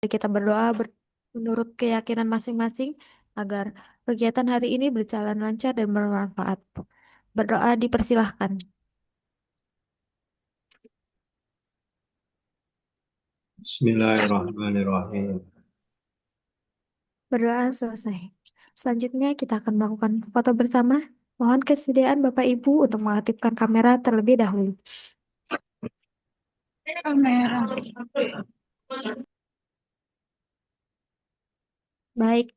Kita berdoa menurut keyakinan masing-masing agar kegiatan hari ini berjalan lancar dan bermanfaat. Berdoa dipersilahkan. Bismillahirrahmanirrahim. Berdoa selesai. Selanjutnya kita akan melakukan foto bersama. Mohon kesediaan Bapak Ibu untuk mengaktifkan kamera terlebih dahulu. Kamera. Baik,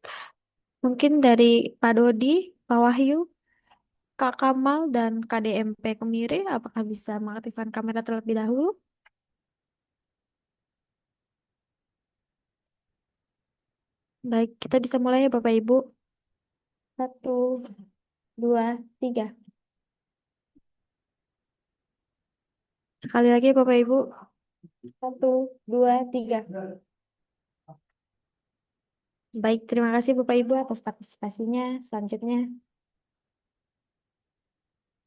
mungkin dari Pak Dodi, Pak Wahyu, Kak Kamal, dan KDMP Kemiri, apakah bisa mengaktifkan kamera terlebih dahulu? Baik, kita bisa mulai ya Bapak Ibu. Satu, dua, tiga. Sekali lagi Bapak Ibu. Satu, dua, tiga. Baik, terima kasih Bapak Ibu atas partisipasinya. Selanjutnya,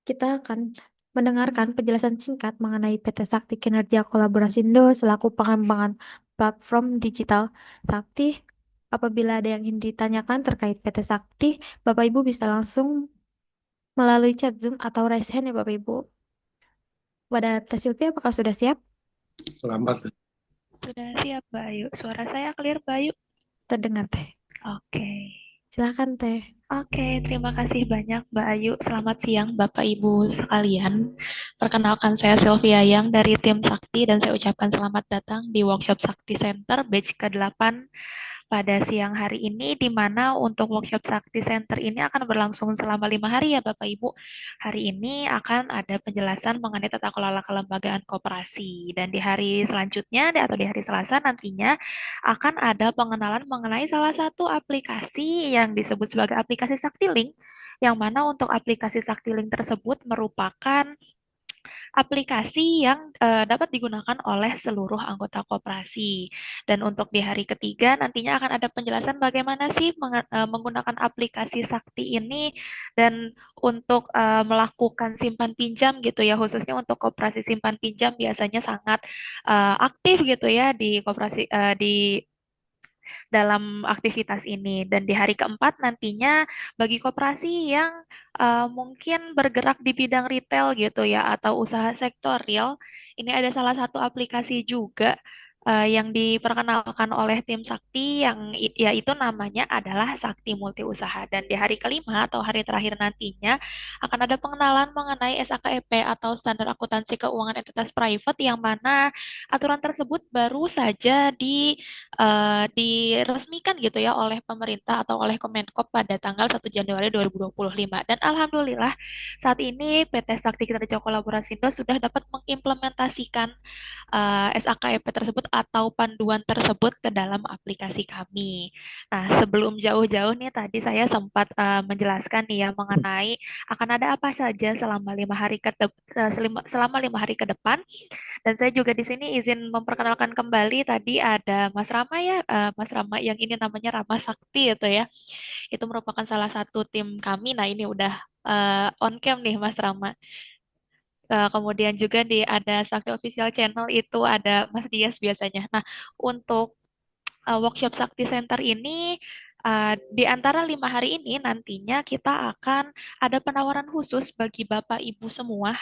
kita akan mendengarkan penjelasan singkat mengenai PT Sakti Kinerja Kolaborasi Indo selaku pengembangan platform digital Sakti. Apabila ada yang ingin ditanyakan terkait PT Sakti, Bapak Ibu bisa langsung melalui chat Zoom atau raise hand ya Bapak Ibu. Pada Teh Silvi, apakah sudah siap? Selamat. Sudah siap, Mbak Ayu. Suara saya clear, Mbak Ayu? Terdengar Teh. Oke. Silakan Teh. Oke, terima kasih banyak, Mbak Ayu. Selamat siang, Bapak Ibu sekalian. Perkenalkan, saya Sylvia Yang dari tim Sakti dan saya ucapkan selamat datang di workshop Sakti Center batch ke-8 pada siang hari ini, di mana untuk workshop Sakti Center ini akan berlangsung selama 5 hari ya Bapak Ibu. Hari ini akan ada penjelasan mengenai tata kelola kelembagaan koperasi. Dan di hari selanjutnya, atau di hari Selasa nantinya, akan ada pengenalan mengenai salah satu aplikasi yang disebut sebagai aplikasi Sakti Link, yang mana untuk aplikasi Sakti Link tersebut merupakan aplikasi yang dapat digunakan oleh seluruh anggota koperasi. Dan untuk di hari ketiga nantinya akan ada penjelasan bagaimana sih menggunakan aplikasi Sakti ini dan untuk melakukan simpan pinjam gitu ya, khususnya untuk koperasi simpan pinjam biasanya sangat aktif gitu ya di koperasi di dalam aktivitas ini. Dan di hari keempat nantinya bagi koperasi yang mungkin bergerak di bidang retail gitu ya atau usaha sektor real, ini ada salah satu aplikasi juga yang diperkenalkan oleh tim Sakti yang yaitu namanya adalah Sakti Multi Usaha. Dan di hari kelima atau hari terakhir nantinya akan ada pengenalan mengenai SAKEP atau Standar Akuntansi Keuangan Entitas Private, yang mana aturan tersebut baru saja diresmikan gitu ya oleh pemerintah atau oleh Kemenkop pada tanggal 1 Januari 2025. Dan alhamdulillah saat ini PT Sakti Kinerja Kolaborasi Indo sudah dapat mengimplementasikan SAKEP tersebut atau panduan tersebut ke dalam aplikasi kami. Nah, sebelum jauh-jauh nih tadi saya sempat menjelaskan nih ya mengenai akan ada apa saja selama 5 hari selama 5 hari ke depan. Dan saya juga di sini izin memperkenalkan kembali, tadi ada Mas Rama ya, Mas Rama yang ini namanya Rama Sakti itu ya. Itu merupakan salah satu tim kami. Nah, ini udah on cam nih Mas Rama. Kemudian juga di ada Sakti Official Channel itu ada Mas Dias biasanya. Nah, untuk workshop Sakti Center ini di antara 5 hari ini nantinya kita akan ada penawaran khusus bagi Bapak Ibu semua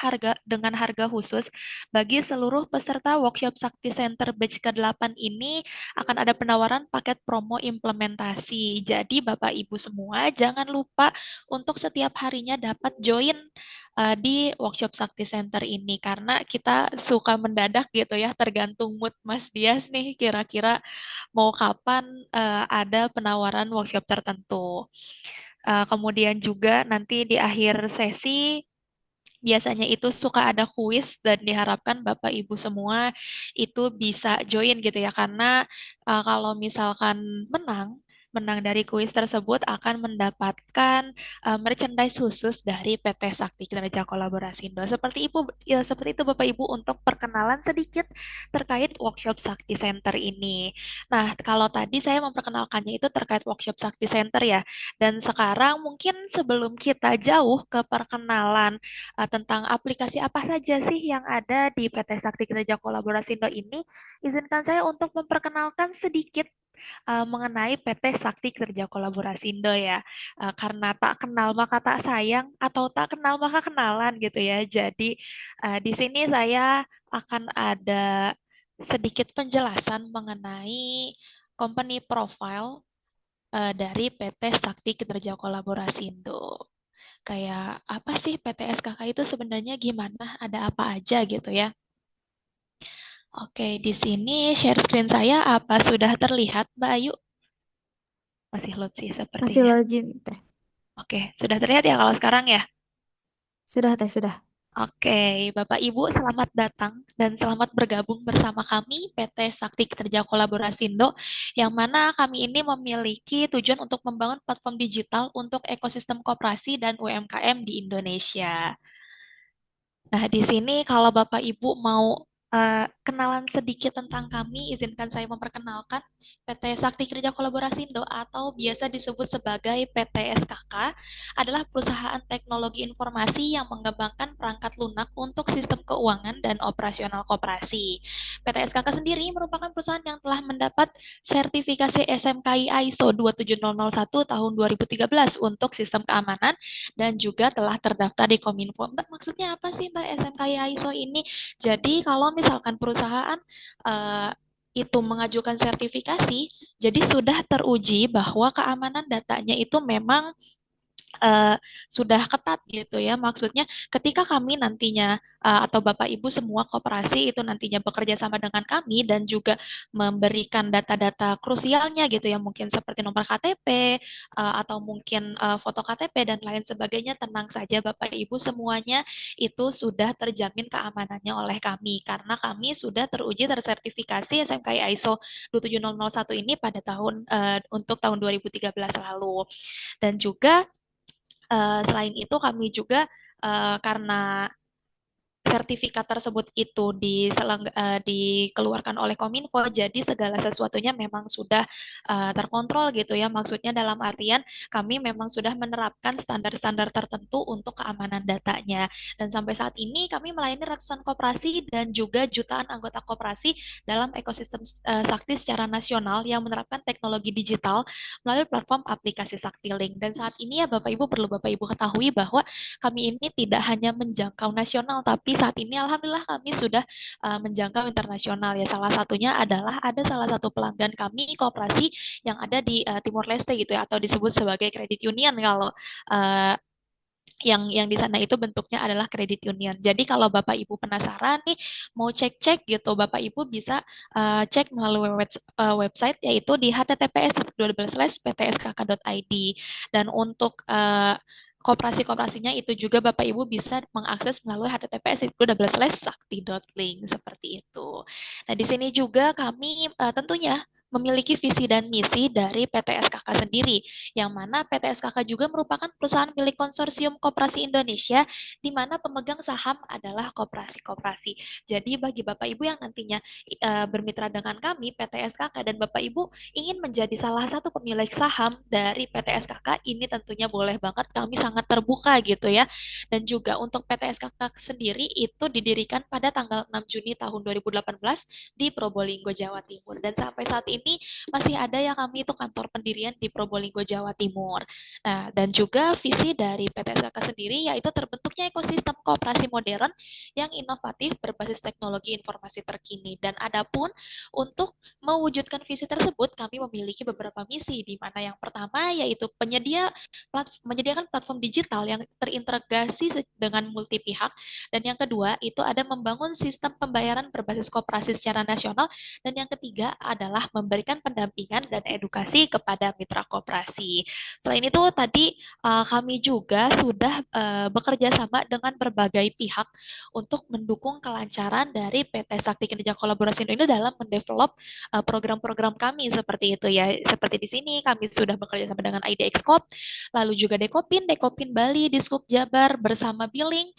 dengan harga khusus bagi seluruh peserta workshop Sakti Center batch ke-8 ini akan ada penawaran paket promo implementasi. Jadi Bapak Ibu semua jangan lupa untuk setiap harinya dapat join di workshop Sakti Center ini karena kita suka mendadak gitu ya, tergantung mood Mas Dias nih kira-kira mau kapan ada penawaran workshop tertentu. Kemudian juga nanti di akhir sesi biasanya itu suka ada kuis dan diharapkan Bapak Ibu semua itu bisa join gitu ya karena kalau misalkan menang menang dari kuis tersebut akan mendapatkan merchandise khusus dari PT Sakti Kinerja Kolaborasindo. Seperti itu Bapak Ibu untuk perkenalan sedikit terkait workshop Sakti Center ini. Nah, kalau tadi saya memperkenalkannya itu terkait workshop Sakti Center ya. Dan sekarang mungkin sebelum kita jauh ke perkenalan tentang aplikasi apa saja sih yang ada di PT Sakti Kinerja Kolaborasindo ini, izinkan saya untuk memperkenalkan sedikit mengenai PT Sakti Kerja Kolaborasindo ya. Karena tak kenal maka tak sayang atau tak kenal maka kenalan gitu ya. Jadi di sini saya akan ada sedikit penjelasan mengenai company profile dari PT Sakti Kerja Kolaborasindo. Kayak apa sih PT SKK itu sebenarnya gimana? Ada apa aja gitu ya. Oke, di sini share screen saya apa sudah terlihat, Mbak Ayu? Masih load sih Masih sepertinya. login teh. Oke, sudah terlihat ya kalau sekarang ya? Sudah teh, sudah. Oke, Bapak Ibu selamat datang dan selamat bergabung bersama kami PT Sakti Kerja Kolaborasindo yang mana kami ini memiliki tujuan untuk membangun platform digital untuk ekosistem koperasi dan UMKM di Indonesia. Nah, di sini kalau Bapak Ibu mau kenalan sedikit tentang kami, izinkan saya memperkenalkan PT Sakti Kerja Kolaborasindo atau biasa disebut sebagai PT SKK adalah perusahaan teknologi informasi yang mengembangkan perangkat lunak untuk sistem keuangan dan operasional koperasi. PT SKK sendiri merupakan perusahaan yang telah mendapat sertifikasi SMKI ISO 27001 tahun 2013 untuk sistem keamanan dan juga telah terdaftar di Kominfo. Mbak, maksudnya apa sih Mbak SMKI ISO ini? Jadi kalau misalkan perusahaan uh, itu mengajukan sertifikasi, jadi sudah teruji bahwa keamanan datanya itu memang uh, sudah ketat gitu ya. Maksudnya ketika kami nantinya atau Bapak Ibu semua koperasi itu nantinya bekerja sama dengan kami dan juga memberikan data-data krusialnya gitu ya, mungkin seperti nomor KTP atau mungkin foto KTP dan lain sebagainya, tenang saja Bapak Ibu semuanya itu sudah terjamin keamanannya oleh kami karena kami sudah teruji tersertifikasi SMKI ISO 27001 ini pada untuk tahun 2013 lalu. Dan juga selain itu kami juga karena sertifikat tersebut itu dikeluarkan oleh Kominfo, jadi segala sesuatunya memang sudah terkontrol gitu ya. Maksudnya dalam artian kami memang sudah menerapkan standar-standar tertentu untuk keamanan datanya. Dan sampai saat ini kami melayani ratusan koperasi dan juga jutaan anggota koperasi dalam ekosistem Sakti secara nasional yang menerapkan teknologi digital melalui platform aplikasi Sakti Link. Dan saat ini ya Bapak Ibu perlu Bapak Ibu ketahui bahwa kami ini tidak hanya menjangkau nasional, tapi saat ini alhamdulillah kami sudah menjangkau internasional ya. Salah satunya adalah ada salah satu pelanggan kami koperasi yang ada di Timor Leste gitu ya, atau disebut sebagai credit union kalau uh, yang di sana itu bentuknya adalah credit union. Jadi kalau Bapak Ibu penasaran nih mau cek-cek gitu, Bapak Ibu bisa cek melalui website yaitu di https://ptskk.id. Dan untuk koperasi-koperasinya itu juga Bapak Ibu bisa mengakses melalui https://sakti.link seperti itu. Nah, di sini juga kami tentunya memiliki visi dan misi dari PT SKK sendiri, yang mana PT SKK juga merupakan perusahaan milik konsorsium koperasi Indonesia, di mana pemegang saham adalah koperasi-koperasi. Jadi bagi Bapak Ibu yang nantinya bermitra dengan kami, PT SKK, dan Bapak Ibu ingin menjadi salah satu pemilik saham dari PT SKK, ini tentunya boleh banget, kami sangat terbuka gitu ya. Dan juga untuk PT SKK sendiri itu didirikan pada tanggal 6 Juni tahun 2018 di Probolinggo, Jawa Timur. Dan sampai saat ini masih ada yang kami itu kantor pendirian di Probolinggo, Jawa Timur. Nah, dan juga visi dari PT SKK sendiri yaitu terbentuknya ekosistem kooperasi modern yang inovatif berbasis teknologi informasi terkini. Dan adapun untuk mewujudkan visi tersebut, kami memiliki beberapa misi, di mana yang pertama yaitu menyediakan platform digital yang terintegrasi dengan multi pihak, dan yang kedua itu ada membangun sistem pembayaran berbasis kooperasi secara nasional, dan yang ketiga adalah memberikan pendampingan dan edukasi kepada mitra koperasi. Selain itu tadi kami juga sudah bekerja sama dengan berbagai pihak untuk mendukung kelancaran dari PT Sakti Kinerja Kolaborasi Indo ini dalam mendevelop program-program kami seperti itu ya. Seperti di sini kami sudah bekerja sama dengan IDX lalu juga Dekopin, Dekopin Bali, Diskup Jabar bersama Billing,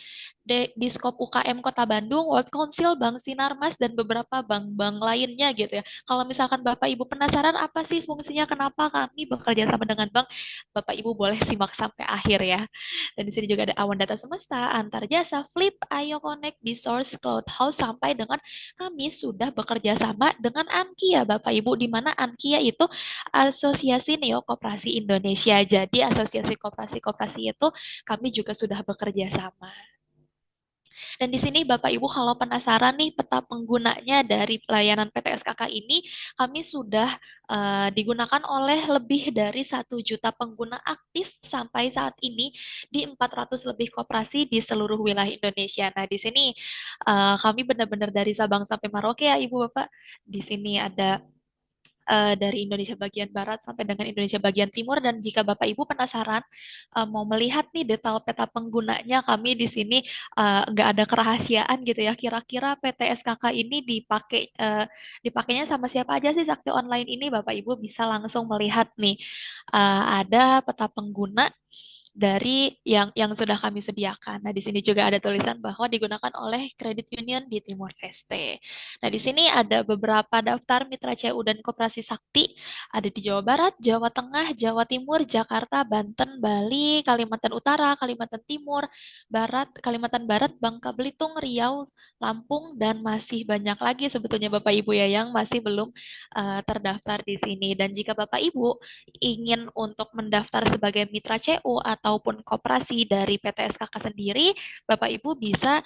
Diskop UKM Kota Bandung, World Council, Bank Sinarmas, dan beberapa bank-bank lainnya gitu ya. Kalau misalkan Bapak Ibu penasaran apa sih fungsinya, kenapa kami bekerja sama dengan bank, Bapak Ibu boleh simak sampai akhir ya. Dan di sini juga ada Awan Data Semesta, Antar Jasa, Flip, Ayo Connect, Bisource, Cloud House, sampai dengan kami sudah bekerja sama dengan Ankia Bapak Ibu, di mana Ankia itu Asosiasi Neo Koperasi Indonesia. Jadi asosiasi koperasi-koperasi itu kami juga sudah bekerja sama. Dan di sini Bapak Ibu kalau penasaran nih peta penggunanya dari pelayanan PT SKK ini, kami sudah digunakan oleh lebih dari 1 juta pengguna aktif sampai saat ini di 400 lebih koperasi di seluruh wilayah Indonesia. Nah, di sini kami benar-benar dari Sabang sampai Merauke ya Ibu Bapak. Di sini ada dari Indonesia bagian barat sampai dengan Indonesia bagian timur. Dan jika Bapak Ibu penasaran mau melihat nih detail peta penggunanya, kami di sini nggak ada kerahasiaan gitu ya. Kira-kira PT SKK ini dipakainya sama siapa aja sih Sakti Online ini? Bapak Ibu bisa langsung melihat nih ada peta pengguna dari yang sudah kami sediakan. Nah, di sini juga ada tulisan bahwa digunakan oleh Credit Union di Timor Leste. Nah, di sini ada beberapa daftar mitra CU dan Koperasi Sakti. Ada di Jawa Barat, Jawa Tengah, Jawa Timur, Jakarta, Banten, Bali, Kalimantan Utara, Kalimantan Timur, Kalimantan Barat, Bangka Belitung, Riau, Lampung, dan masih banyak lagi sebetulnya Bapak Ibu ya yang masih belum terdaftar di sini. Dan jika Bapak Ibu ingin untuk mendaftar sebagai mitra CU ataupun koperasi dari PT SKK sendiri, Bapak Ibu bisa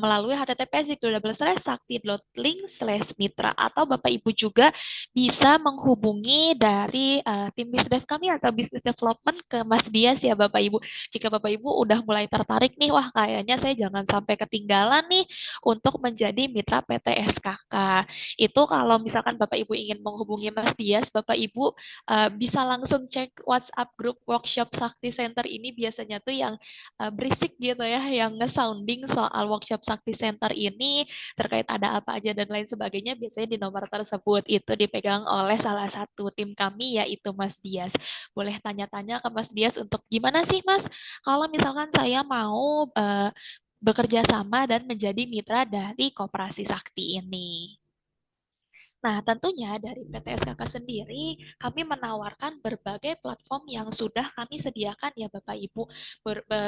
melalui https://sakti.link/mitra, atau Bapak Ibu juga bisa menghubungi dari tim bisdev kami atau business development ke Mas Dias ya Bapak Ibu. Jika Bapak Ibu udah mulai tertarik nih, wah kayaknya saya jangan sampai ketinggalan nih untuk menjadi mitra PT SKK. Itu kalau misalkan Bapak Ibu ingin menghubungi Mas Dias, Bapak Ibu bisa langsung cek WhatsApp grup workshop Sakti Center ini. Biasanya tuh yang berisik gitu ya, yang nge-sounding soal workshop Sakti Center ini terkait ada apa aja dan lain sebagainya, biasanya di nomor tersebut itu dipegang oleh salah satu tim kami yaitu Mas Dias. Boleh tanya-tanya ke Mas Dias untuk gimana sih Mas kalau misalkan saya mau bekerja sama dan menjadi mitra dari Koperasi Sakti ini. Nah, tentunya dari PT SKK sendiri, kami menawarkan berbagai platform yang sudah kami sediakan ya Bapak Ibu,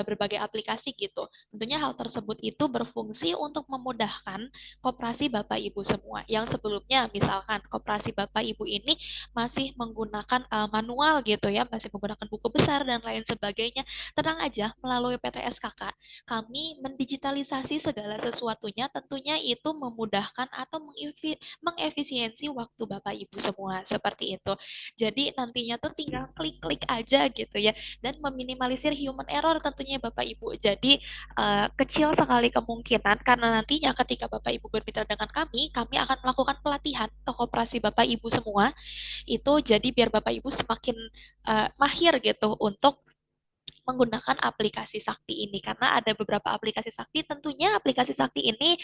berbagai aplikasi gitu. Tentunya hal tersebut itu berfungsi untuk memudahkan koperasi Bapak Ibu semua. Yang sebelumnya misalkan koperasi Bapak Ibu ini masih menggunakan manual gitu ya, masih menggunakan buku besar dan lain sebagainya. Tenang aja, melalui PT SKK, kami mendigitalisasi segala sesuatunya, tentunya itu memudahkan atau mengefisiensi waktu Bapak Ibu semua seperti itu. Jadi nantinya tuh tinggal klik-klik aja gitu ya, dan meminimalisir human error tentunya Bapak Ibu. Jadi kecil sekali kemungkinan karena nantinya ketika Bapak Ibu bermitra dengan kami akan melakukan pelatihan ke koperasi Bapak Ibu semua itu, jadi biar Bapak Ibu semakin mahir gitu untuk menggunakan aplikasi Sakti ini, karena ada beberapa aplikasi Sakti. Tentunya aplikasi Sakti ini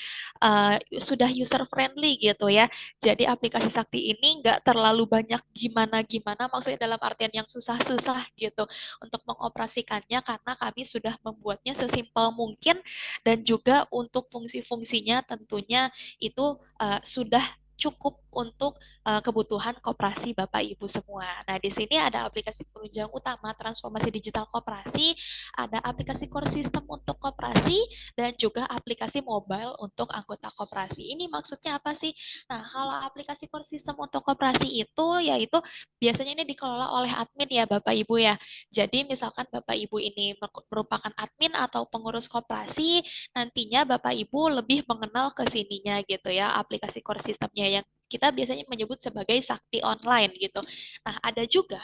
sudah user friendly gitu ya. Jadi aplikasi Sakti ini nggak terlalu banyak gimana-gimana, maksudnya dalam artian yang susah-susah gitu untuk mengoperasikannya, karena kami sudah membuatnya sesimpel mungkin, dan juga untuk fungsi-fungsinya tentunya itu sudah cukup untuk kebutuhan koperasi Bapak Ibu semua. Nah, di sini ada aplikasi penunjang utama transformasi digital koperasi, ada aplikasi core system untuk koperasi, dan juga aplikasi mobile untuk anggota koperasi. Ini maksudnya apa sih? Nah, kalau aplikasi core system untuk koperasi itu yaitu biasanya ini dikelola oleh admin ya Bapak Ibu ya. Jadi misalkan Bapak Ibu ini merupakan admin atau pengurus koperasi, nantinya Bapak Ibu lebih mengenal ke sininya gitu ya, aplikasi core systemnya yang kita biasanya menyebut sebagai sakti online gitu. Nah, ada juga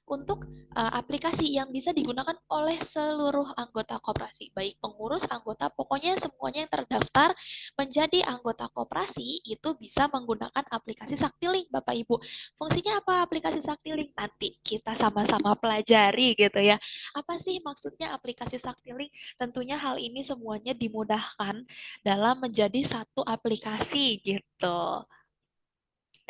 untuk aplikasi yang bisa digunakan oleh seluruh anggota koperasi, baik pengurus, anggota, pokoknya semuanya yang terdaftar menjadi anggota koperasi itu bisa menggunakan aplikasi Saktilink, Bapak Ibu. Fungsinya apa aplikasi Saktilink? Nanti kita sama-sama pelajari gitu ya. Apa sih maksudnya aplikasi Saktilink? Tentunya hal ini semuanya dimudahkan dalam menjadi satu aplikasi gitu.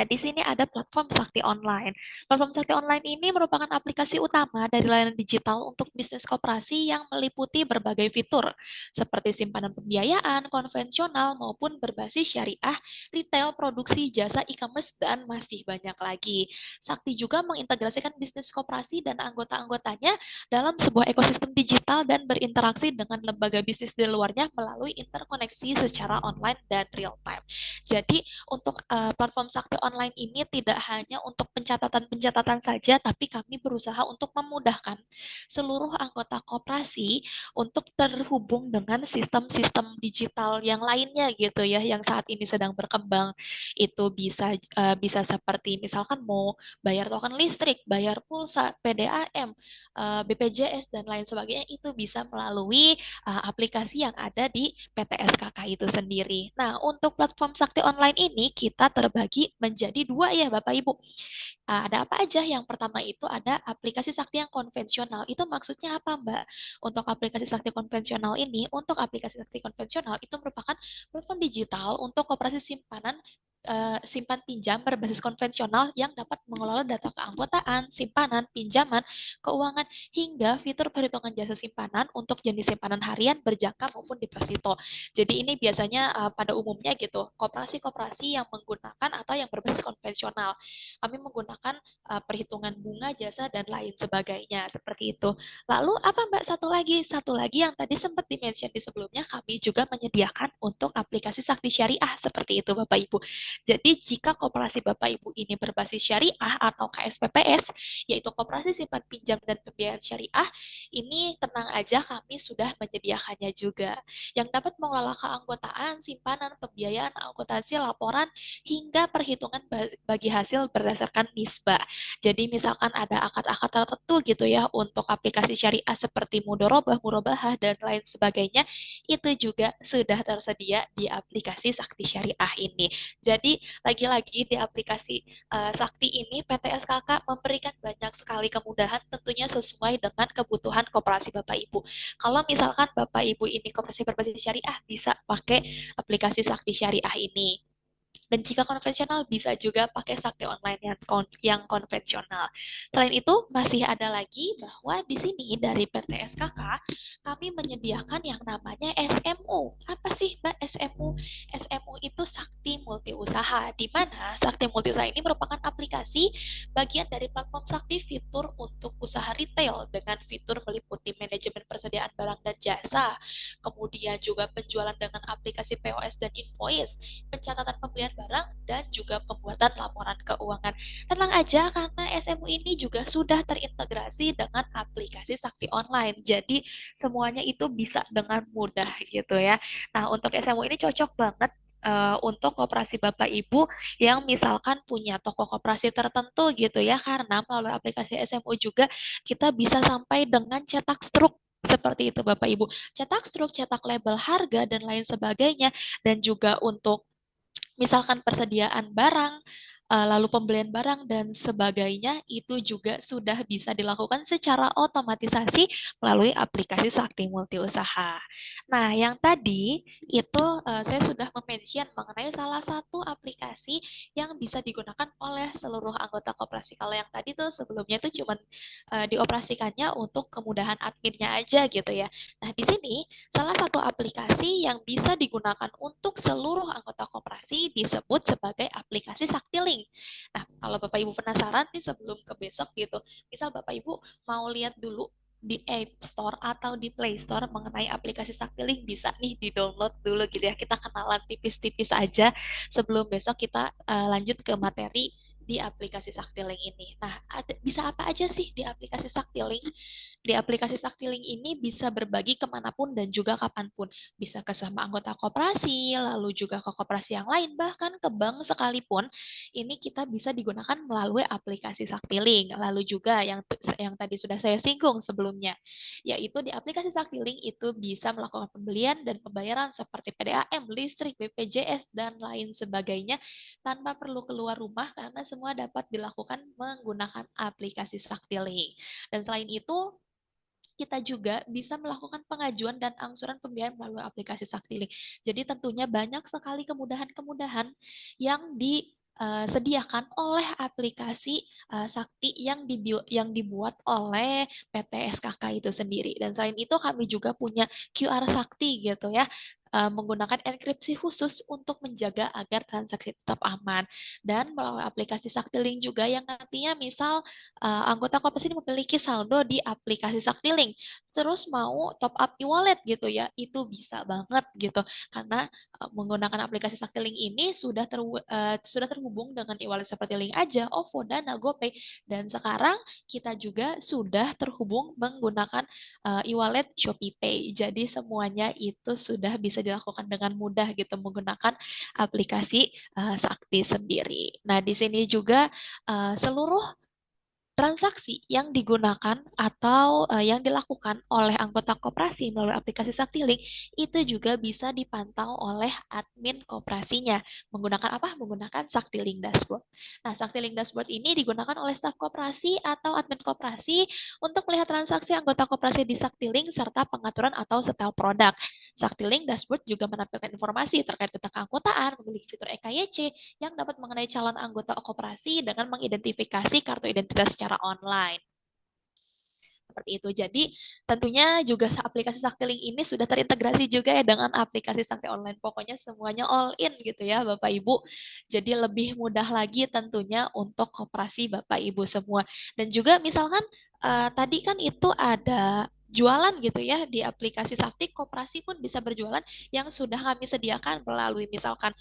Nah, di sini ada platform Sakti Online. Platform Sakti Online ini merupakan aplikasi utama dari layanan digital untuk bisnis koperasi yang meliputi berbagai fitur, seperti simpanan pembiayaan, konvensional, maupun berbasis syariah, retail, produksi, jasa e-commerce, dan masih banyak lagi. Sakti juga mengintegrasikan bisnis koperasi dan anggota-anggotanya dalam sebuah ekosistem digital dan berinteraksi dengan lembaga bisnis di luarnya melalui interkoneksi secara online dan real time. Jadi, untuk platform Sakti Online ini tidak hanya untuk pencatatan-pencatatan saja, tapi kami berusaha untuk memudahkan seluruh anggota koperasi untuk terhubung dengan sistem-sistem digital yang lainnya gitu ya, yang saat ini sedang berkembang. Itu bisa seperti misalkan mau bayar token listrik, bayar pulsa, PDAM, BPJS dan lain sebagainya itu bisa melalui aplikasi yang ada di PT SKK itu sendiri. Nah, untuk platform Sakti Online ini kita terbagi menjadi dua ya Bapak Ibu. Ada apa aja? Yang pertama itu ada aplikasi Sakti yang konvensional. Itu maksudnya apa, Mbak? Untuk aplikasi Sakti konvensional ini, untuk aplikasi Sakti konvensional itu merupakan platform digital untuk koperasi simpan pinjam berbasis konvensional yang dapat mengelola data keanggotaan, simpanan, pinjaman, keuangan, hingga fitur perhitungan jasa simpanan untuk jenis simpanan harian, berjangka maupun deposito. Jadi ini biasanya pada umumnya gitu, koperasi-koperasi yang menggunakan atau yang berbasis konvensional. Kami menggunakan perhitungan bunga, jasa, dan lain sebagainya, seperti itu. Lalu apa Mbak satu lagi? Satu lagi yang tadi sempat di-mention di sebelumnya, kami juga menyediakan untuk aplikasi Sakti Syariah, seperti itu Bapak Ibu. Jadi jika koperasi Bapak Ibu ini berbasis syariah atau KSPPS, yaitu koperasi simpan pinjam dan pembiayaan syariah, ini tenang aja kami sudah menyediakannya juga. Yang dapat mengelola keanggotaan, simpanan, pembiayaan, akuntansi, laporan, hingga perhitungan bagi hasil berdasarkan nisbah. Jadi misalkan ada akad-akad tertentu gitu ya untuk aplikasi syariah seperti mudorobah, murabahah, dan lain sebagainya, itu juga sudah tersedia di aplikasi Sakti Syariah ini. Jadi lagi-lagi di aplikasi Sakti ini PT SKK memberikan banyak sekali kemudahan tentunya sesuai dengan kebutuhan koperasi Bapak Ibu. Kalau misalkan Bapak Ibu ini koperasi berbasis syariah bisa pakai aplikasi Sakti Syariah ini. Dan jika konvensional bisa juga pakai Sakti Online yang konvensional. Selain itu masih ada lagi bahwa di sini dari PT SKK kami menyediakan yang namanya SMU. Apa sih Mbak SMU? SMU itu Sakti Multi Usaha, di mana Sakti Multi Usaha ini merupakan aplikasi bagian dari platform Sakti fitur untuk usaha retail dengan fitur meliputi manajemen persediaan barang dan jasa, kemudian juga penjualan dengan aplikasi POS dan invoice, pencatatan pembelian barang, dan juga pembuatan laporan keuangan. Tenang aja karena SMU ini juga sudah terintegrasi dengan aplikasi Sakti Online. Jadi semuanya itu bisa dengan mudah gitu ya. Nah, untuk SMU ini cocok banget untuk koperasi Bapak Ibu yang misalkan punya toko koperasi tertentu gitu ya, karena melalui aplikasi SMU juga kita bisa sampai dengan cetak struk seperti itu Bapak Ibu. Cetak struk, cetak label harga dan lain sebagainya, dan juga untuk misalkan persediaan barang, lalu pembelian barang dan sebagainya itu juga sudah bisa dilakukan secara otomatisasi melalui aplikasi Sakti Multi Usaha. Nah, yang tadi itu saya sudah mention mengenai salah satu aplikasi yang bisa digunakan oleh seluruh anggota koperasi. Kalau yang tadi tuh sebelumnya itu cuma dioperasikannya untuk kemudahan adminnya aja gitu ya. Nah, di sini salah satu aplikasi yang bisa digunakan untuk seluruh anggota koperasi disebut sebagai aplikasi Saktilink. Nah, kalau Bapak Ibu penasaran nih sebelum ke besok gitu, misal Bapak Ibu mau lihat dulu di App Store atau di Play Store mengenai aplikasi Saktilink, bisa nih di-download dulu gitu ya. Kita kenalan tipis-tipis aja sebelum besok kita lanjut ke materi di aplikasi Saktilink ini. Nah, bisa apa aja sih di aplikasi Saktilink? Di aplikasi Saktiling ini bisa berbagi kemanapun dan juga kapanpun. Bisa ke sama anggota koperasi, lalu juga ke koperasi yang lain, bahkan ke bank sekalipun. Ini kita bisa digunakan melalui aplikasi Saktiling. Lalu juga yang tadi sudah saya singgung sebelumnya, yaitu di aplikasi Saktiling itu bisa melakukan pembelian dan pembayaran seperti PDAM, listrik, BPJS, dan lain sebagainya tanpa perlu keluar rumah karena semua dapat dilakukan menggunakan aplikasi Saktiling. Dan selain itu, kita juga bisa melakukan pengajuan dan angsuran pembiayaan melalui aplikasi Saktiling. Jadi tentunya banyak sekali kemudahan-kemudahan yang disediakan oleh aplikasi Sakti yang dibuat oleh PT SKK itu sendiri. Dan selain itu kami juga punya QR Sakti gitu ya, menggunakan enkripsi khusus untuk menjaga agar transaksi tetap aman. Dan melalui aplikasi Saktiling juga yang nantinya misal anggota Kompas ini memiliki saldo di aplikasi Saktiling, terus mau top up e-wallet gitu ya, itu bisa banget gitu. Karena menggunakan aplikasi Saktiling ini sudah terhubung dengan e-wallet seperti Link Aja, OVO, Dana, GoPay, dan sekarang kita juga sudah terhubung menggunakan e-wallet ShopeePay. Jadi semuanya itu sudah bisa dilakukan dengan mudah gitu menggunakan aplikasi Sakti sendiri. Nah, di sini juga seluruh transaksi yang digunakan atau yang dilakukan oleh anggota koperasi melalui aplikasi Saktiling itu juga bisa dipantau oleh admin koperasinya. Menggunakan apa? Menggunakan Saktiling Dashboard. Nah, Saktiling Dashboard ini digunakan oleh staf koperasi atau admin koperasi untuk melihat transaksi anggota koperasi di Saktiling serta pengaturan atau setel produk. Saktiling Dashboard juga menampilkan informasi terkait tentang keanggotaan, memiliki fitur EKYC, yang dapat mengenai calon anggota koperasi dengan mengidentifikasi kartu identitas secara online. Seperti itu. Jadi tentunya juga aplikasi Saktiling ini sudah terintegrasi juga ya dengan aplikasi Sakti Online. Pokoknya semuanya all in gitu ya Bapak Ibu. Jadi lebih mudah lagi tentunya untuk koperasi Bapak Ibu semua. Dan juga misalkan tadi kan itu ada jualan gitu ya di aplikasi Sakti, koperasi pun bisa berjualan yang sudah kami sediakan melalui misalkan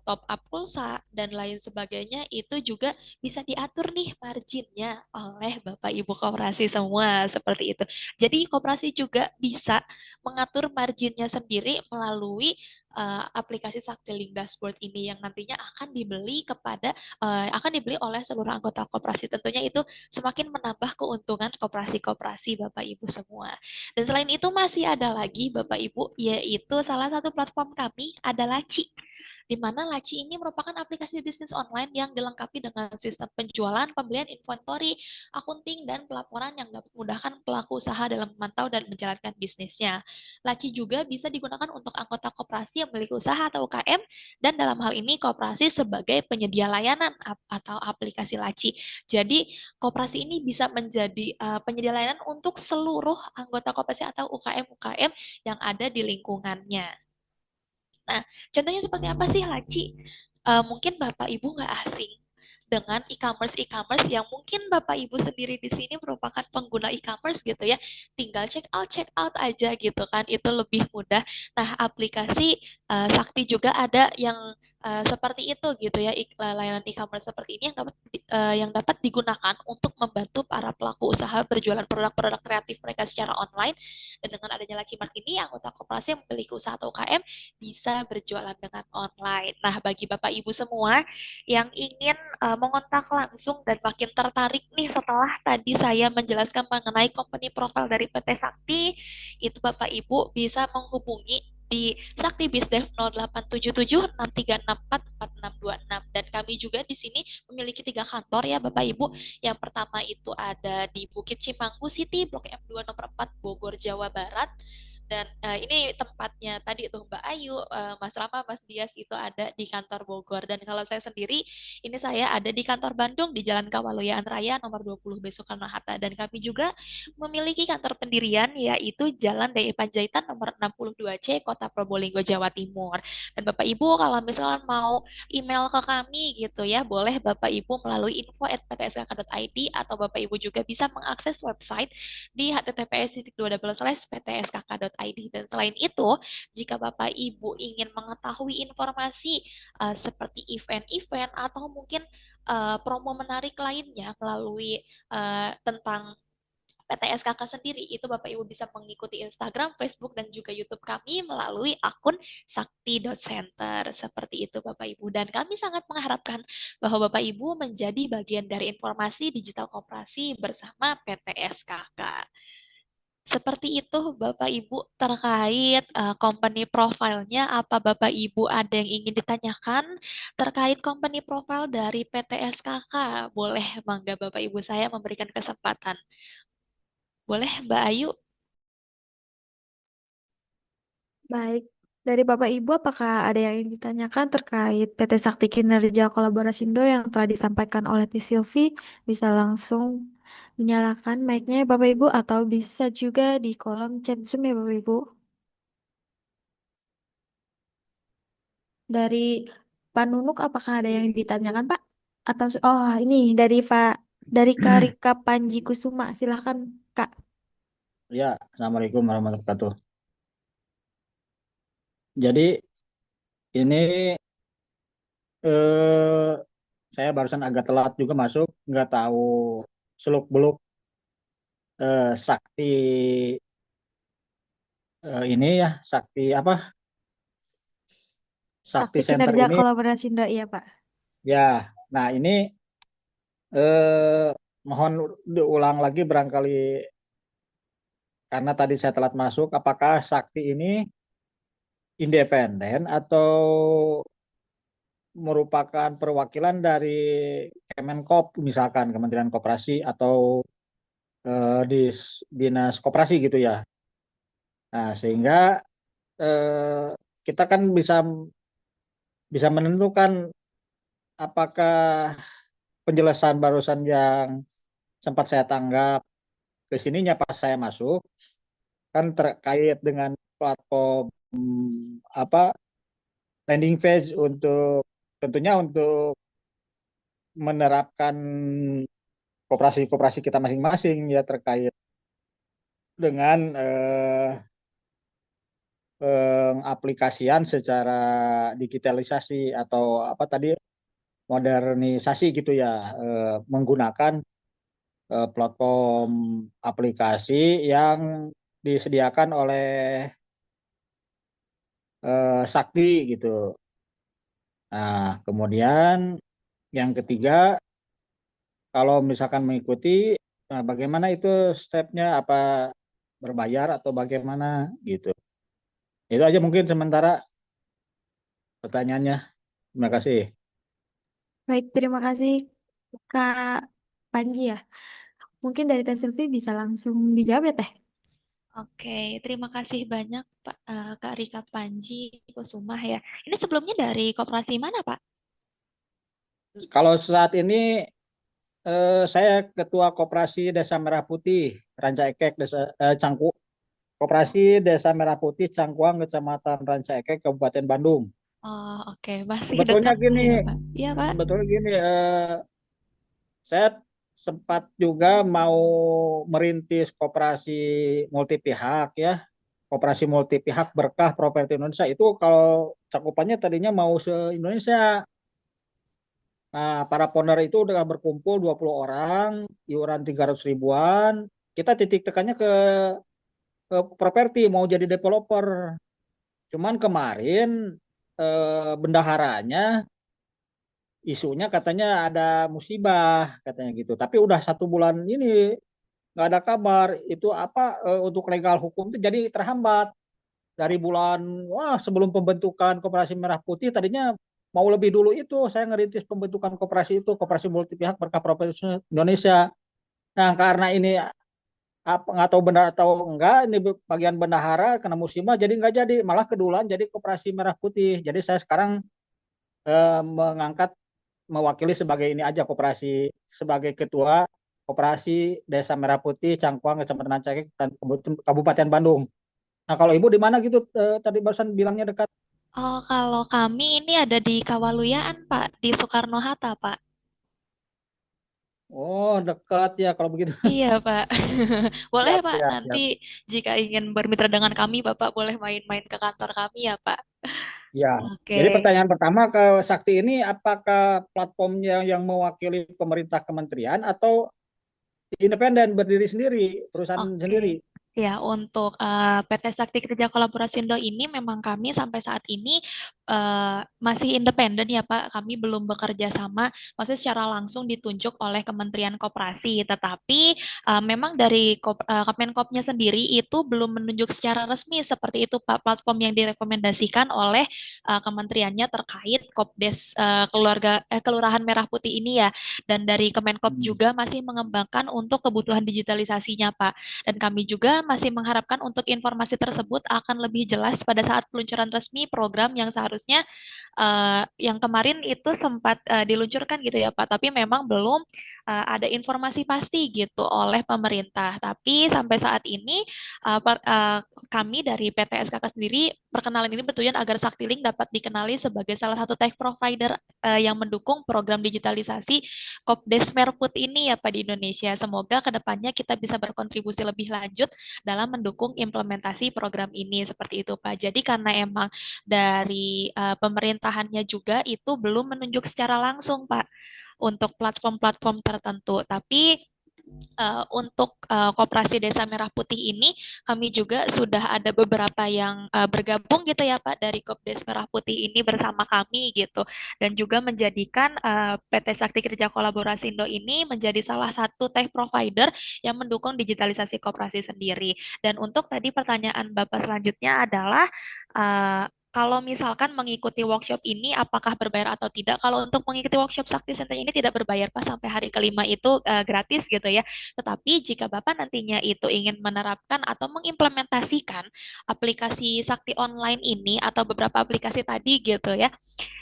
top up pulsa dan lain sebagainya, itu juga bisa diatur nih marginnya oleh Bapak Ibu koperasi semua seperti itu. Jadi koperasi juga bisa mengatur marginnya sendiri melalui aplikasi Saktiling Dashboard ini yang nantinya akan dibeli oleh seluruh anggota koperasi. Tentunya itu semakin menambah keuntungan koperasi-koperasi Bapak Ibu semua. Dan selain itu masih ada lagi Bapak Ibu, yaitu salah satu platform kami adalah Laci, di mana Laci ini merupakan aplikasi bisnis online yang dilengkapi dengan sistem penjualan, pembelian, inventory, akunting, dan pelaporan yang dapat memudahkan pelaku usaha dalam memantau dan menjalankan bisnisnya. Laci juga bisa digunakan untuk anggota koperasi yang memiliki usaha atau UKM, dan dalam hal ini koperasi sebagai penyedia layanan atau aplikasi Laci. Jadi koperasi ini bisa menjadi penyedia layanan untuk seluruh anggota koperasi atau UKM-UKM yang ada di lingkungannya. Nah, contohnya seperti apa sih Laci? Mungkin Bapak Ibu nggak asing dengan e-commerce yang mungkin Bapak Ibu sendiri di sini merupakan pengguna e-commerce gitu ya. Tinggal check out aja gitu kan. Itu lebih mudah. Nah, aplikasi Sakti juga ada yang seperti itu gitu ya, layanan e-commerce seperti ini yang dapat digunakan untuk membantu para pelaku usaha berjualan produk-produk kreatif mereka secara online. Dan dengan adanya Lacimart ini, anggota koperasi yang memiliki usaha atau UKM bisa berjualan dengan online. Nah, bagi Bapak Ibu semua yang ingin mengontak langsung dan makin tertarik nih setelah tadi saya menjelaskan mengenai company profile dari PT Sakti, itu Bapak Ibu bisa menghubungi di Sakti Bisdev 0877 6364 4626, dan kami juga di sini memiliki 3 kantor ya Bapak Ibu. Yang pertama itu ada di Bukit Cimanggu City, Blok M2 nomor 4, Bogor, Jawa Barat. Dan ini tempatnya tadi tuh Mbak Ayu, Mas Rama, Mas Dias itu ada di kantor Bogor. Dan kalau saya sendiri, ini saya ada di kantor Bandung di Jalan Kawaluyaan Raya nomor 20 Soekarno-Hatta. Dan kami juga memiliki kantor pendirian yaitu Jalan DI Panjaitan nomor 62C, Kota Probolinggo, Jawa Timur. Dan Bapak Ibu kalau misalnya mau email ke kami gitu ya, boleh Bapak Ibu melalui info@ptsk.id, atau Bapak Ibu juga bisa mengakses website di https://ptskk.id. Dan selain itu, jika Bapak Ibu ingin mengetahui informasi seperti event-event atau mungkin promo menarik lainnya melalui tentang PTSKK sendiri. Itu Bapak Ibu bisa mengikuti Instagram, Facebook, dan juga YouTube kami melalui akun sakti.center. Seperti itu Bapak Ibu. Dan kami sangat mengharapkan bahwa Bapak Ibu menjadi bagian dari informasi digital koperasi bersama PTSKK. Seperti itu Bapak Ibu terkait company profile-nya. Apa Bapak Ibu ada yang ingin ditanyakan terkait company profile dari PT SKK? Boleh, mangga Bapak Ibu saya memberikan kesempatan. Boleh Mbak Ayu? Baik, dari Bapak Ibu, apakah ada yang ingin ditanyakan terkait PT Sakti Kinerja Kolaborasindo yang telah disampaikan oleh T. Silvi? Bisa langsung menyalakan mic-nya Bapak Ibu, atau bisa juga di kolom chat Zoom ya Bapak Ibu. Dari Pak Nunuk, apakah ada yang ditanyakan Pak? Atau oh ini dari dari Kak Rika Panji Kusuma, silahkan Kak. Ya, Assalamualaikum warahmatullahi wabarakatuh. Jadi ini eh, saya barusan agak telat juga masuk, nggak tahu seluk-beluk sakti ini ya, sakti apa? Sakti Sakti Center Kinerja ini Kolaborasindo, iya Pak. ya. Nah ini mohon diulang lagi barangkali karena tadi saya telat masuk. Apakah sakti ini independen atau merupakan perwakilan dari Kemenkop misalkan Kementerian Koperasi atau di dinas koperasi gitu ya. Nah, sehingga eh, kita kan bisa bisa menentukan apakah penjelasan barusan yang sempat saya tanggap ke sininya pas saya masuk kan terkait dengan platform apa landing page untuk tentunya untuk menerapkan koperasi-koperasi kita masing-masing ya terkait dengan pengaplikasian secara digitalisasi atau apa tadi modernisasi gitu ya menggunakan platform aplikasi yang disediakan oleh Sakti gitu. Nah, kemudian yang ketiga kalau misalkan mengikuti bagaimana itu stepnya apa berbayar atau bagaimana gitu. Itu aja mungkin sementara pertanyaannya. Terima kasih. Baik, terima kasih Kak Panji ya. Mungkin dari Teh Silvi bisa langsung dijawab ya Teh. Oke, terima kasih banyak Kak Rika Panji Kusuma ya. Ini sebelumnya dari koperasi mana Pak? Kalau saat ini saya Ketua Koperasi Desa Merah Putih, Ranca Ekek, Cangku. Koperasi Desa Merah Putih, Cangkuang, Kecamatan Ranca Ekek, Kabupaten Bandung. Oh, oke, masih Sebetulnya dekat gini, ya Pak? Iya Pak? sebetulnya gini, saya sempat juga mau merintis koperasi multi pihak ya, koperasi multi pihak berkah properti Indonesia itu kalau cakupannya tadinya mau se-Indonesia. Nah, para founder itu udah berkumpul 20 orang, iuran 300 ribuan. Kita titik tekannya ke properti, mau jadi developer. Cuman kemarin bendaharanya isunya katanya ada musibah, katanya gitu. Tapi udah 1 bulan ini nggak ada kabar. Itu apa untuk legal hukum itu jadi terhambat. Dari bulan, wah sebelum pembentukan Koperasi Merah Putih tadinya mau lebih dulu itu saya ngerintis pembentukan koperasi itu koperasi multi pihak berkah properti Indonesia. Nah karena ini apa nggak tahu benar atau enggak ini bagian bendahara kena musibah jadi nggak jadi malah kedulan jadi Koperasi Merah Putih. Jadi saya sekarang mengangkat mewakili sebagai ini aja koperasi sebagai ketua Koperasi Desa Merah Putih Cangkuang Kecamatan Cakek dan Kabupaten Bandung. Nah kalau ibu di mana gitu tadi barusan bilangnya dekat. Oh, kalau kami ini ada di Kawaluyaan Pak, di Soekarno-Hatta Pak. Oh, dekat ya kalau begitu. Iya, Pak. Boleh, Siap, Pak. siap, Nanti siap. jika ingin bermitra dengan kami, Bapak boleh main-main ke kantor kami ya, Pak. Ya. Jadi Oke. pertanyaan pertama ke Sakti ini apakah platformnya yang mewakili pemerintah kementerian atau independen, berdiri sendiri, perusahaan Oke. sendiri. Ya, untuk PT Sakti Kerja Kolaborasindo ini memang kami sampai saat ini masih independen ya Pak. Kami belum bekerja sama, maksudnya secara langsung ditunjuk oleh Kementerian Koperasi. Tetapi memang dari Kemenkopnya sendiri itu belum menunjuk secara resmi seperti itu Pak platform yang direkomendasikan oleh kementeriannya terkait Kopdes Kelurahan Merah Putih ini ya. Dan dari Kemenkop Hmm. juga masih mengembangkan untuk kebutuhan digitalisasinya Pak. Dan kami juga masih mengharapkan untuk informasi tersebut akan lebih jelas pada saat peluncuran resmi program yang seharusnya yang kemarin itu sempat diluncurkan gitu ya Pak, tapi memang belum ada informasi pasti gitu oleh pemerintah. Tapi sampai saat ini kami dari PT SKK sendiri perkenalan ini bertujuan agar Saktiling dapat dikenali sebagai salah satu tech provider yang mendukung program digitalisasi Kopdes Merput ini ya Pak di Indonesia. Semoga kedepannya kita bisa berkontribusi lebih lanjut dalam mendukung implementasi program ini seperti itu Pak. Jadi karena emang dari pemerintahannya juga itu belum menunjuk secara langsung Pak untuk platform-platform tertentu. Tapi untuk Koperasi Desa Merah Putih ini kami juga sudah ada beberapa yang bergabung gitu ya Pak dari Kopdes Merah Putih ini bersama kami gitu dan juga menjadikan PT Sakti Kerja Kolaborasindo ini menjadi salah satu tech provider yang mendukung digitalisasi koperasi sendiri. Dan untuk tadi pertanyaan Bapak selanjutnya adalah kalau misalkan mengikuti workshop ini apakah berbayar atau tidak? Kalau untuk mengikuti workshop Sakti Center ini tidak berbayar Pak sampai hari kelima itu gratis gitu ya. Tetapi jika Bapak nantinya itu ingin menerapkan atau mengimplementasikan aplikasi Sakti Online ini atau beberapa aplikasi tadi gitu ya,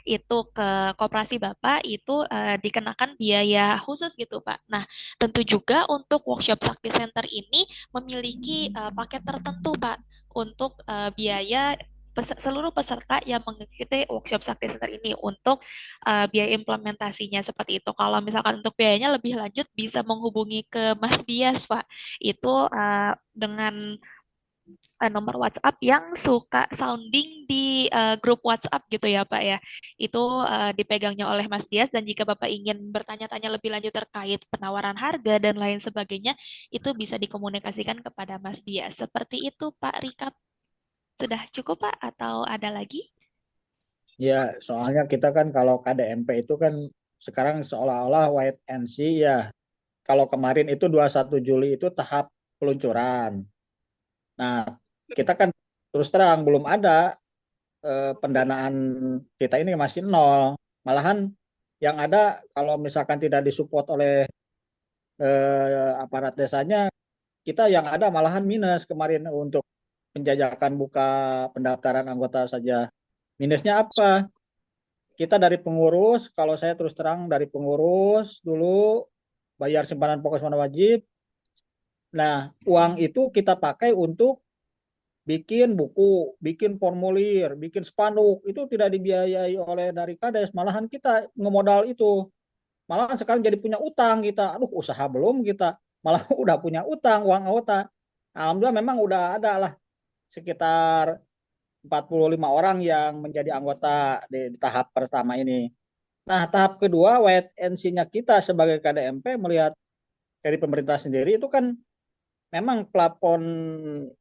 itu ke koperasi Bapak itu dikenakan biaya khusus gitu Pak. Nah, tentu juga untuk workshop Sakti Center ini memiliki paket tertentu Pak untuk biaya seluruh peserta yang mengikuti workshop Sakti Center ini untuk biaya implementasinya seperti itu. Kalau misalkan untuk biayanya lebih lanjut bisa menghubungi ke Mas Dias, Pak. Itu dengan nomor WhatsApp yang suka sounding di grup WhatsApp gitu ya, Pak ya. Itu dipegangnya oleh Mas Dias dan jika Bapak ingin bertanya-tanya lebih lanjut terkait penawaran harga dan lain sebagainya, itu bisa dikomunikasikan kepada Mas Dias. Seperti itu, Pak Rika. Sudah cukup, Pak? Atau ada lagi? Ya, soalnya kita kan kalau KDMP itu kan sekarang seolah-olah wait and see ya. Kalau kemarin itu 21 Juli itu tahap peluncuran. Nah, kita kan terus terang belum ada pendanaan kita ini masih nol. Malahan yang ada kalau misalkan tidak disupport oleh aparat desanya, kita yang ada malahan minus kemarin untuk penjajakan buka pendaftaran anggota saja. Minusnya apa? Kita dari pengurus, kalau saya terus terang dari pengurus dulu bayar simpanan pokok simpanan wajib. Nah, uang itu kita pakai untuk bikin buku, bikin formulir, bikin spanduk, itu tidak dibiayai oleh dari Kades, malahan kita ngemodal itu. Malahan sekarang jadi punya utang kita. Aduh, usaha belum kita, malah udah punya utang, uang anggota. Alhamdulillah memang udah ada lah sekitar 45 orang yang menjadi anggota di tahap pertama ini. Nah, tahap kedua wait and see-nya kita sebagai KDMP melihat dari pemerintah sendiri itu kan memang plafon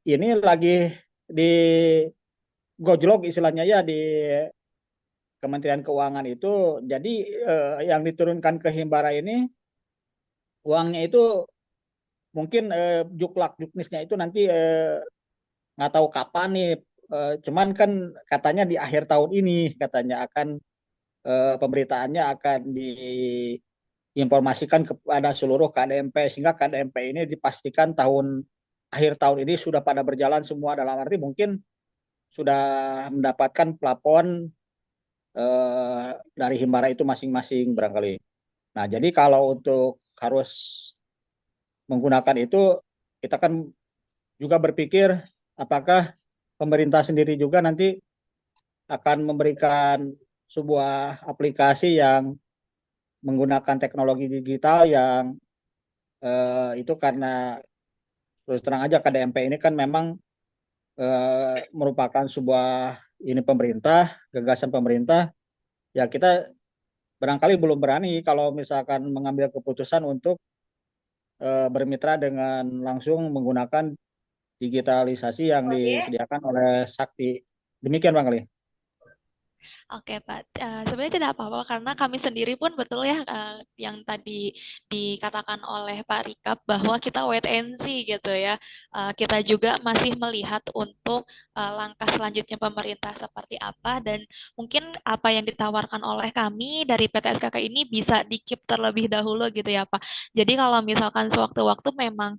ini lagi di gojlok istilahnya ya di Kementerian Keuangan itu. Jadi yang diturunkan ke Himbara ini uangnya itu mungkin juklak juknisnya itu nanti nggak tahu kapan nih. Cuman kan katanya di akhir tahun ini katanya akan pemberitaannya akan diinformasikan kepada seluruh KDMP sehingga KDMP ini dipastikan akhir tahun ini sudah pada berjalan semua dalam arti mungkin sudah mendapatkan plafon dari Himbara itu masing-masing barangkali. Nah, jadi kalau untuk harus menggunakan itu, kita kan juga berpikir apakah pemerintah sendiri juga nanti akan memberikan sebuah aplikasi yang menggunakan teknologi digital yang itu karena terus terang aja KDMP ini kan memang merupakan sebuah ini pemerintah, gagasan pemerintah, ya kita barangkali belum berani kalau misalkan mengambil keputusan untuk bermitra dengan langsung menggunakan digitalisasi yang disediakan oleh Sakti. Demikian Bang Ali. Oke, Pak. Sebenarnya tidak apa-apa karena kami sendiri pun betul ya yang tadi dikatakan oleh Pak Rikap bahwa kita wait and see gitu ya. Kita juga masih melihat untuk langkah selanjutnya pemerintah seperti apa dan mungkin apa yang ditawarkan oleh kami dari PT SKK ini bisa di-keep terlebih dahulu gitu ya, Pak. Jadi kalau misalkan sewaktu-waktu memang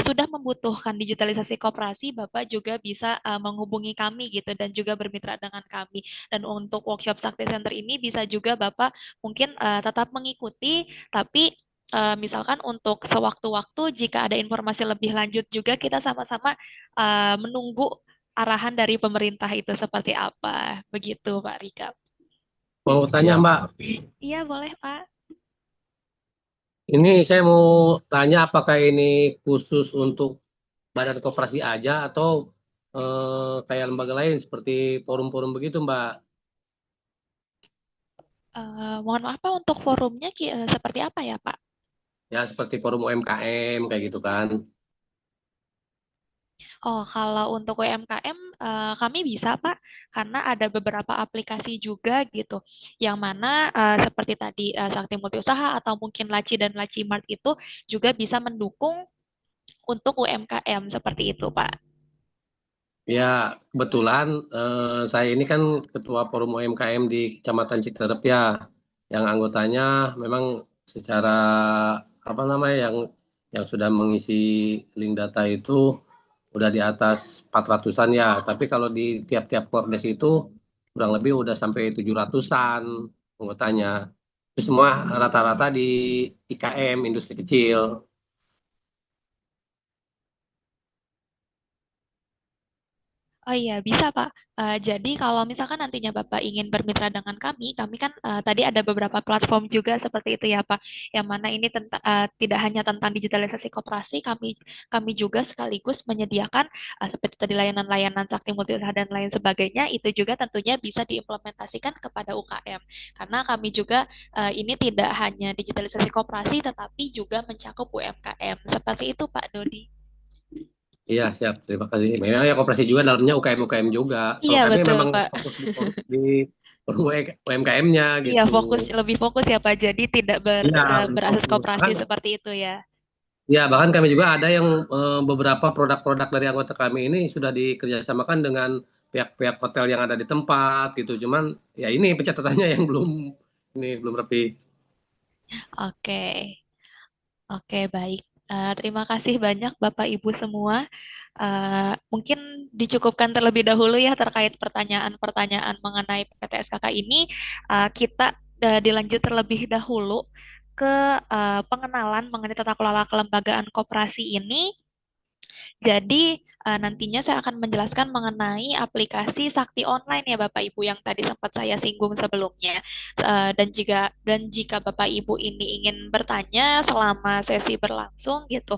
sudah membutuhkan digitalisasi koperasi, Bapak juga bisa menghubungi kami gitu dan juga bermitra dengan kami. Dan untuk workshop Sakti Center ini bisa juga Bapak mungkin tetap mengikuti, tapi misalkan untuk sewaktu-waktu jika ada informasi lebih lanjut juga kita sama-sama menunggu arahan dari pemerintah itu seperti apa. Begitu Pak Rika. Mau tanya Ya, Mbak, Iya boleh Pak. ini saya mau tanya apakah ini khusus untuk badan koperasi aja atau kayak lembaga lain seperti forum-forum begitu Mbak? Mohon maaf Pak untuk forumnya seperti apa ya Pak? Ya seperti forum UMKM kayak gitu kan. Oh, kalau untuk UMKM kami bisa, Pak, karena ada beberapa aplikasi juga gitu, yang mana seperti tadi Sakti Multi Usaha atau mungkin Laci dan Laci Mart itu juga bisa mendukung untuk UMKM seperti itu, Pak. Ya kebetulan saya ini kan ketua forum UMKM di Kecamatan Citerep ya, yang anggotanya memang secara apa namanya yang sudah mengisi link data itu udah di atas 400-an ya. Tapi kalau di tiap-tiap Kordes itu kurang lebih udah sampai 700-an anggotanya. Itu semua rata-rata di IKM, industri kecil. Oh iya, bisa Pak. Jadi kalau misalkan nantinya Bapak ingin bermitra dengan kami kan tadi ada beberapa platform juga seperti itu ya Pak. Yang mana ini tidak hanya tentang digitalisasi koperasi, kami juga sekaligus menyediakan seperti tadi layanan-layanan sakti multi usaha dan lain sebagainya. Itu juga tentunya bisa diimplementasikan kepada UKM. Karena kami juga ini tidak hanya digitalisasi koperasi, tetapi juga mencakup UMKM. Seperti itu Pak Dodi. Iya, siap. Terima kasih. Memang ya koperasi juga dalamnya UKM-UKM juga. Iya Kalau kami betul memang Pak. fokus di forum UMKM-nya Iya, gitu. lebih fokus ya Pak. Jadi tidak Iya, lebih berasas fokus. koperasi Bahkan, seperti itu ya. ya, bahkan kami juga ada yang beberapa produk-produk dari anggota kami ini sudah dikerjasamakan dengan pihak-pihak hotel yang ada di tempat gitu. Cuman ya ini pencatatannya yang belum rapi. Oke, oke baik. Terima kasih banyak Bapak Ibu semua. Mungkin dicukupkan terlebih dahulu ya terkait pertanyaan-pertanyaan mengenai PT SKK ini. Kita dilanjut terlebih dahulu ke pengenalan mengenai tata kelola kelembagaan koperasi ini. Jadi nantinya saya akan menjelaskan mengenai aplikasi Sakti Online ya Bapak Ibu yang tadi sempat saya singgung sebelumnya. Dan jika Bapak Ibu ini ingin bertanya selama sesi berlangsung gitu,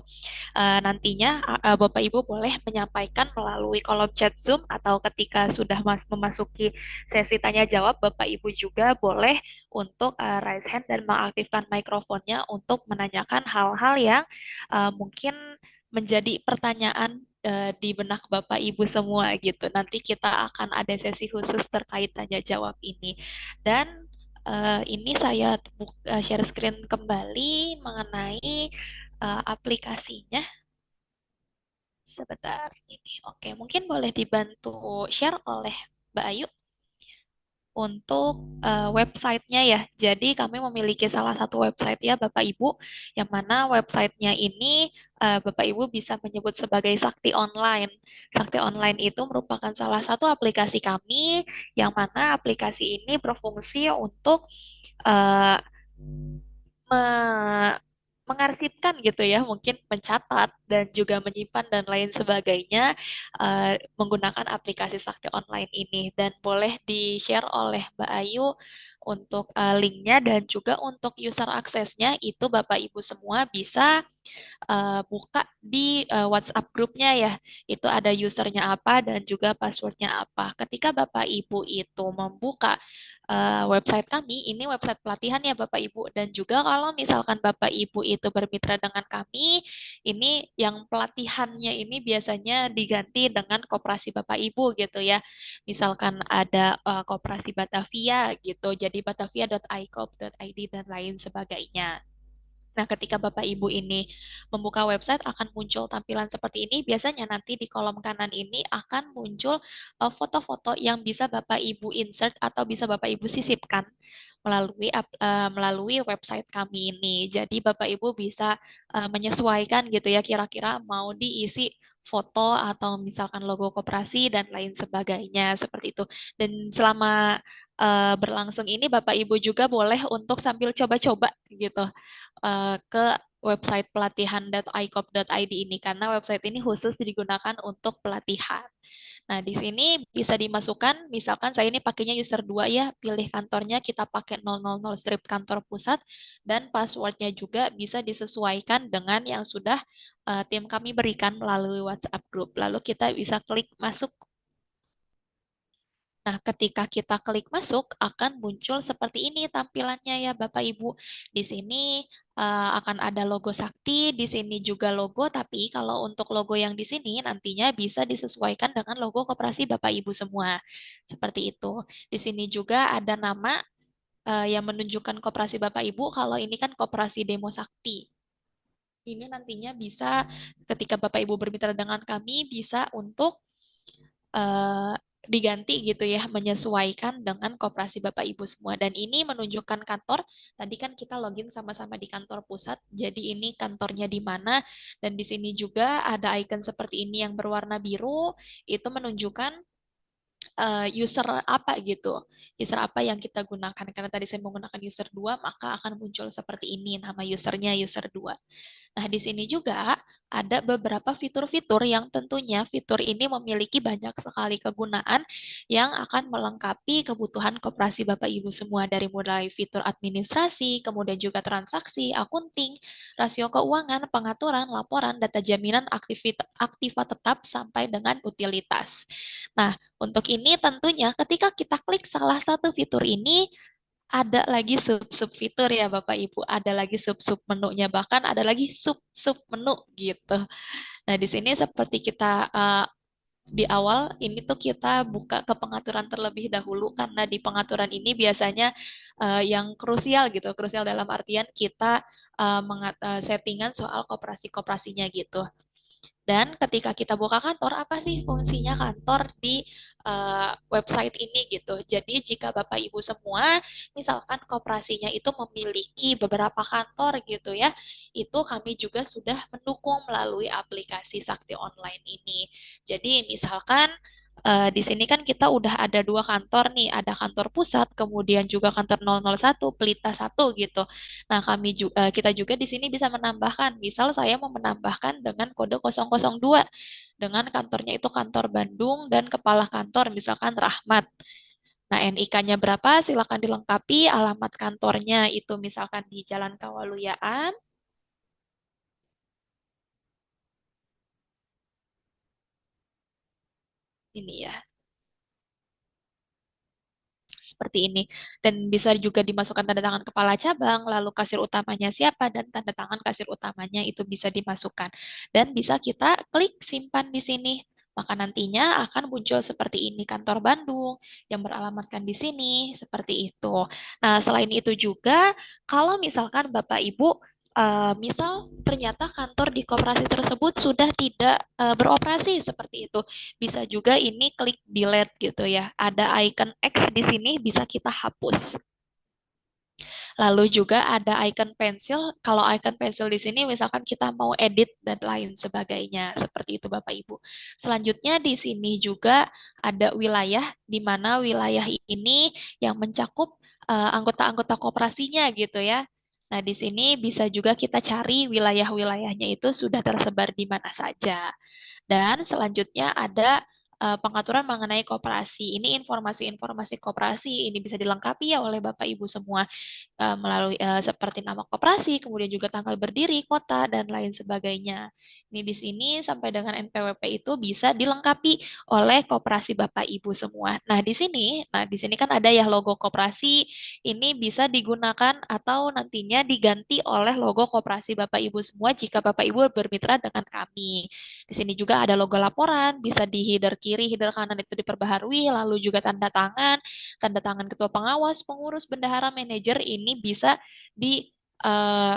nantinya Bapak Ibu boleh menyampaikan melalui kolom chat Zoom atau ketika sudah memasuki sesi tanya jawab, Bapak Ibu juga boleh untuk raise hand dan mengaktifkan mikrofonnya untuk menanyakan hal-hal yang mungkin menjadi pertanyaan di benak Bapak Ibu semua gitu. Nanti kita akan ada sesi khusus terkait tanya jawab ini. Dan ini saya share screen kembali mengenai aplikasinya. Sebentar ini. Oke, mungkin boleh dibantu share oleh Mbak Ayu untuk websitenya ya. Jadi kami memiliki salah satu website ya Bapak Ibu, yang mana websitenya ini Bapak Ibu bisa menyebut sebagai Sakti Online. Sakti Online itu merupakan salah satu aplikasi kami, yang mana aplikasi ini berfungsi untuk eh, me- mengarsipkan gitu ya, mungkin mencatat dan juga menyimpan dan lain sebagainya menggunakan aplikasi Sakti Online ini dan boleh di-share oleh Mbak Ayu untuk linknya dan juga untuk user aksesnya itu Bapak Ibu semua bisa buka di WhatsApp grupnya ya. Itu ada usernya apa dan juga passwordnya apa. Ketika Bapak Ibu itu membuka website kami, ini website pelatihan ya Bapak Ibu. Dan juga kalau misalkan Bapak Ibu itu bermitra dengan kami, ini yang pelatihannya ini biasanya diganti dengan koperasi Bapak Ibu gitu ya. Misalkan ada koperasi Batavia gitu, jadi batavia.icoop.id dan lain sebagainya. Nah, ketika Bapak Ibu ini membuka website akan muncul tampilan seperti ini. Biasanya nanti di kolom kanan ini akan muncul foto-foto yang bisa Bapak Ibu insert atau bisa Bapak Ibu sisipkan melalui website kami ini. Jadi Bapak Ibu bisa menyesuaikan gitu ya kira-kira mau diisi foto atau misalkan logo koperasi dan lain sebagainya seperti itu. Dan selama berlangsung ini Bapak Ibu juga boleh untuk sambil coba-coba gitu ke website pelatihan.icoop.id ini karena website ini khusus digunakan untuk pelatihan. Nah, di sini bisa dimasukkan, misalkan saya ini pakainya user 2 ya, pilih kantornya kita pakai 000 strip kantor pusat dan passwordnya juga bisa disesuaikan dengan yang sudah tim kami berikan melalui WhatsApp group. Lalu kita bisa klik masuk. Nah, ketika kita klik masuk, akan muncul seperti ini tampilannya ya Bapak Ibu. Di sini akan ada logo Sakti, di sini juga logo, tapi kalau untuk logo yang di sini nantinya bisa disesuaikan dengan logo koperasi Bapak Ibu semua. Seperti itu. Di sini juga ada nama yang menunjukkan koperasi Bapak Ibu, kalau ini kan koperasi Demo Sakti. Ini nantinya bisa ketika Bapak Ibu bermitra dengan kami bisa untuk eh, diganti gitu ya, menyesuaikan dengan koperasi Bapak Ibu semua. Dan ini menunjukkan kantor. Tadi kan kita login sama-sama di kantor pusat, jadi ini kantornya di mana. Dan di sini juga ada icon seperti ini yang berwarna biru, itu menunjukkan user apa gitu. User apa yang kita gunakan. Karena tadi saya menggunakan user 2, maka akan muncul seperti ini nama usernya user 2. Nah, di sini juga ada beberapa fitur-fitur yang tentunya fitur ini memiliki banyak sekali kegunaan yang akan melengkapi kebutuhan koperasi Bapak Ibu semua dari mulai fitur administrasi, kemudian juga transaksi, akunting, rasio keuangan, pengaturan, laporan, data jaminan, aktiva tetap sampai dengan utilitas. Nah, untuk ini tentunya ketika kita klik salah satu fitur ini ada lagi sub-sub fitur ya Bapak Ibu, ada lagi sub-sub menunya, bahkan ada lagi sub-sub menu gitu. Nah, di sini seperti kita di awal ini tuh kita buka ke pengaturan terlebih dahulu karena di pengaturan ini biasanya yang krusial gitu, krusial dalam artian kita settingan soal koperasi-koperasinya gitu. Dan ketika kita buka kantor, apa sih fungsinya kantor di website ini gitu. Jadi jika Bapak Ibu semua, misalkan koperasinya itu memiliki beberapa kantor gitu ya, itu kami juga sudah mendukung melalui aplikasi Sakti Online ini. Jadi misalkan di sini kan kita udah ada 2 kantor nih, ada kantor pusat, kemudian juga kantor 001, Pelita 1 gitu. Nah, kita juga di sini bisa menambahkan. Misal saya mau menambahkan dengan kode 002 dengan kantornya itu kantor Bandung dan kepala kantor misalkan Rahmat. Nah, NIK-nya berapa? Silakan dilengkapi. Alamat kantornya itu misalkan di Jalan Kawaluyaan. Ini ya. Seperti ini. Dan bisa juga dimasukkan tanda tangan kepala cabang, lalu kasir utamanya siapa, dan tanda tangan kasir utamanya itu bisa dimasukkan. Dan bisa kita klik simpan di sini. Maka nantinya akan muncul seperti ini kantor Bandung yang beralamatkan di sini, seperti itu. Nah, selain itu juga, kalau misalkan Bapak Ibu misal ternyata kantor di koperasi tersebut sudah tidak beroperasi seperti itu. Bisa juga ini klik delete gitu ya. Ada icon X di sini bisa kita hapus. Lalu juga ada icon pensil. Kalau icon pensil di sini misalkan kita mau edit dan lain sebagainya. Seperti itu Bapak Ibu. Selanjutnya di sini juga ada wilayah di mana wilayah ini yang mencakup anggota-anggota koperasinya gitu ya. Nah, di sini bisa juga kita cari wilayah-wilayahnya itu sudah tersebar di mana saja. Dan selanjutnya ada pengaturan mengenai koperasi. Ini informasi-informasi koperasi ini bisa dilengkapi ya oleh Bapak Ibu semua melalui seperti nama koperasi, kemudian juga tanggal berdiri, kota dan lain sebagainya. Ini di sini sampai dengan NPWP itu bisa dilengkapi oleh koperasi Bapak Ibu semua. Nah di sini kan ada ya logo koperasi. Ini bisa digunakan atau nantinya diganti oleh logo koperasi Bapak Ibu semua jika Bapak Ibu bermitra dengan kami. Di sini juga ada logo laporan, bisa di header kiri, header kanan itu diperbaharui, lalu juga tanda tangan ketua pengawas, pengurus, bendahara, manajer ini bisa di eh,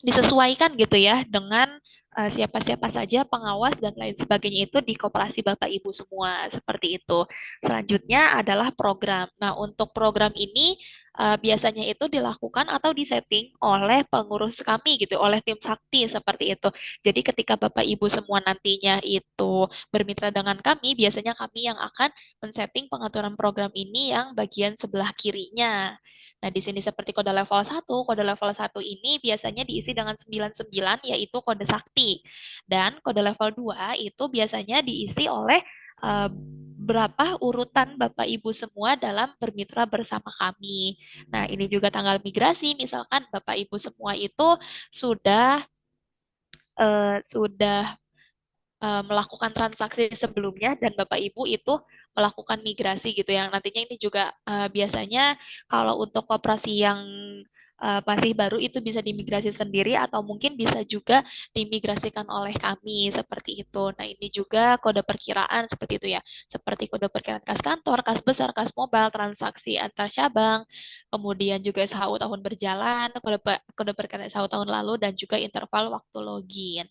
disesuaikan gitu ya dengan siapa-siapa saja pengawas dan lain sebagainya itu di koperasi Bapak Ibu semua seperti itu. Selanjutnya adalah program. Nah, untuk program ini biasanya itu dilakukan atau disetting oleh pengurus kami gitu, oleh tim sakti seperti itu. Jadi ketika Bapak Ibu semua nantinya itu bermitra dengan kami, biasanya kami yang akan men-setting pengaturan program ini yang bagian sebelah kirinya. Nah, di sini seperti kode level satu ini biasanya diisi dengan 99 yaitu kode sakti. Dan kode level 2 itu biasanya diisi oleh eh, berapa urutan Bapak Ibu semua dalam bermitra bersama kami. Nah, ini juga tanggal migrasi, misalkan Bapak Ibu semua itu sudah sudah melakukan transaksi sebelumnya dan Bapak Ibu itu melakukan migrasi gitu yang nantinya ini juga biasanya kalau untuk koperasi yang masih baru itu bisa dimigrasi sendiri atau mungkin bisa juga dimigrasikan oleh kami seperti itu. Nah, ini juga kode perkiraan seperti itu ya. Seperti kode perkiraan kas kantor, kas besar, kas mobile, transaksi antar cabang, kemudian juga SHU tahun berjalan, kode perkiraan SHU tahun lalu dan juga interval waktu login.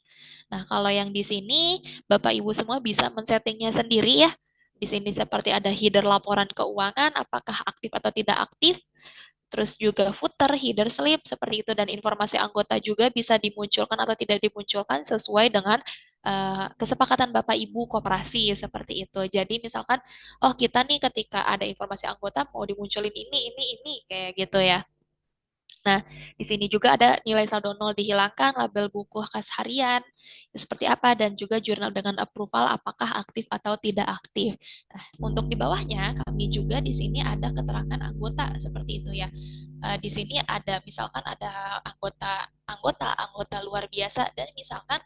Nah, kalau yang di sini Bapak Ibu semua bisa men-settingnya sendiri ya. Di sini seperti ada header laporan keuangan, apakah aktif atau tidak aktif. Terus juga footer, header slip, seperti itu. Dan informasi anggota juga bisa dimunculkan atau tidak dimunculkan sesuai dengan kesepakatan Bapak Ibu koperasi, seperti itu. Jadi misalkan, oh kita nih ketika ada informasi anggota mau dimunculin ini, kayak gitu ya. Nah, di sini juga ada nilai saldo nol dihilangkan, label buku khas harian, seperti apa, dan juga jurnal dengan approval apakah aktif atau tidak aktif. Nah, untuk di bawahnya, kami juga di sini ada keterangan anggota, seperti itu ya. Di sini ada, misalkan ada anggota luar biasa, dan misalkan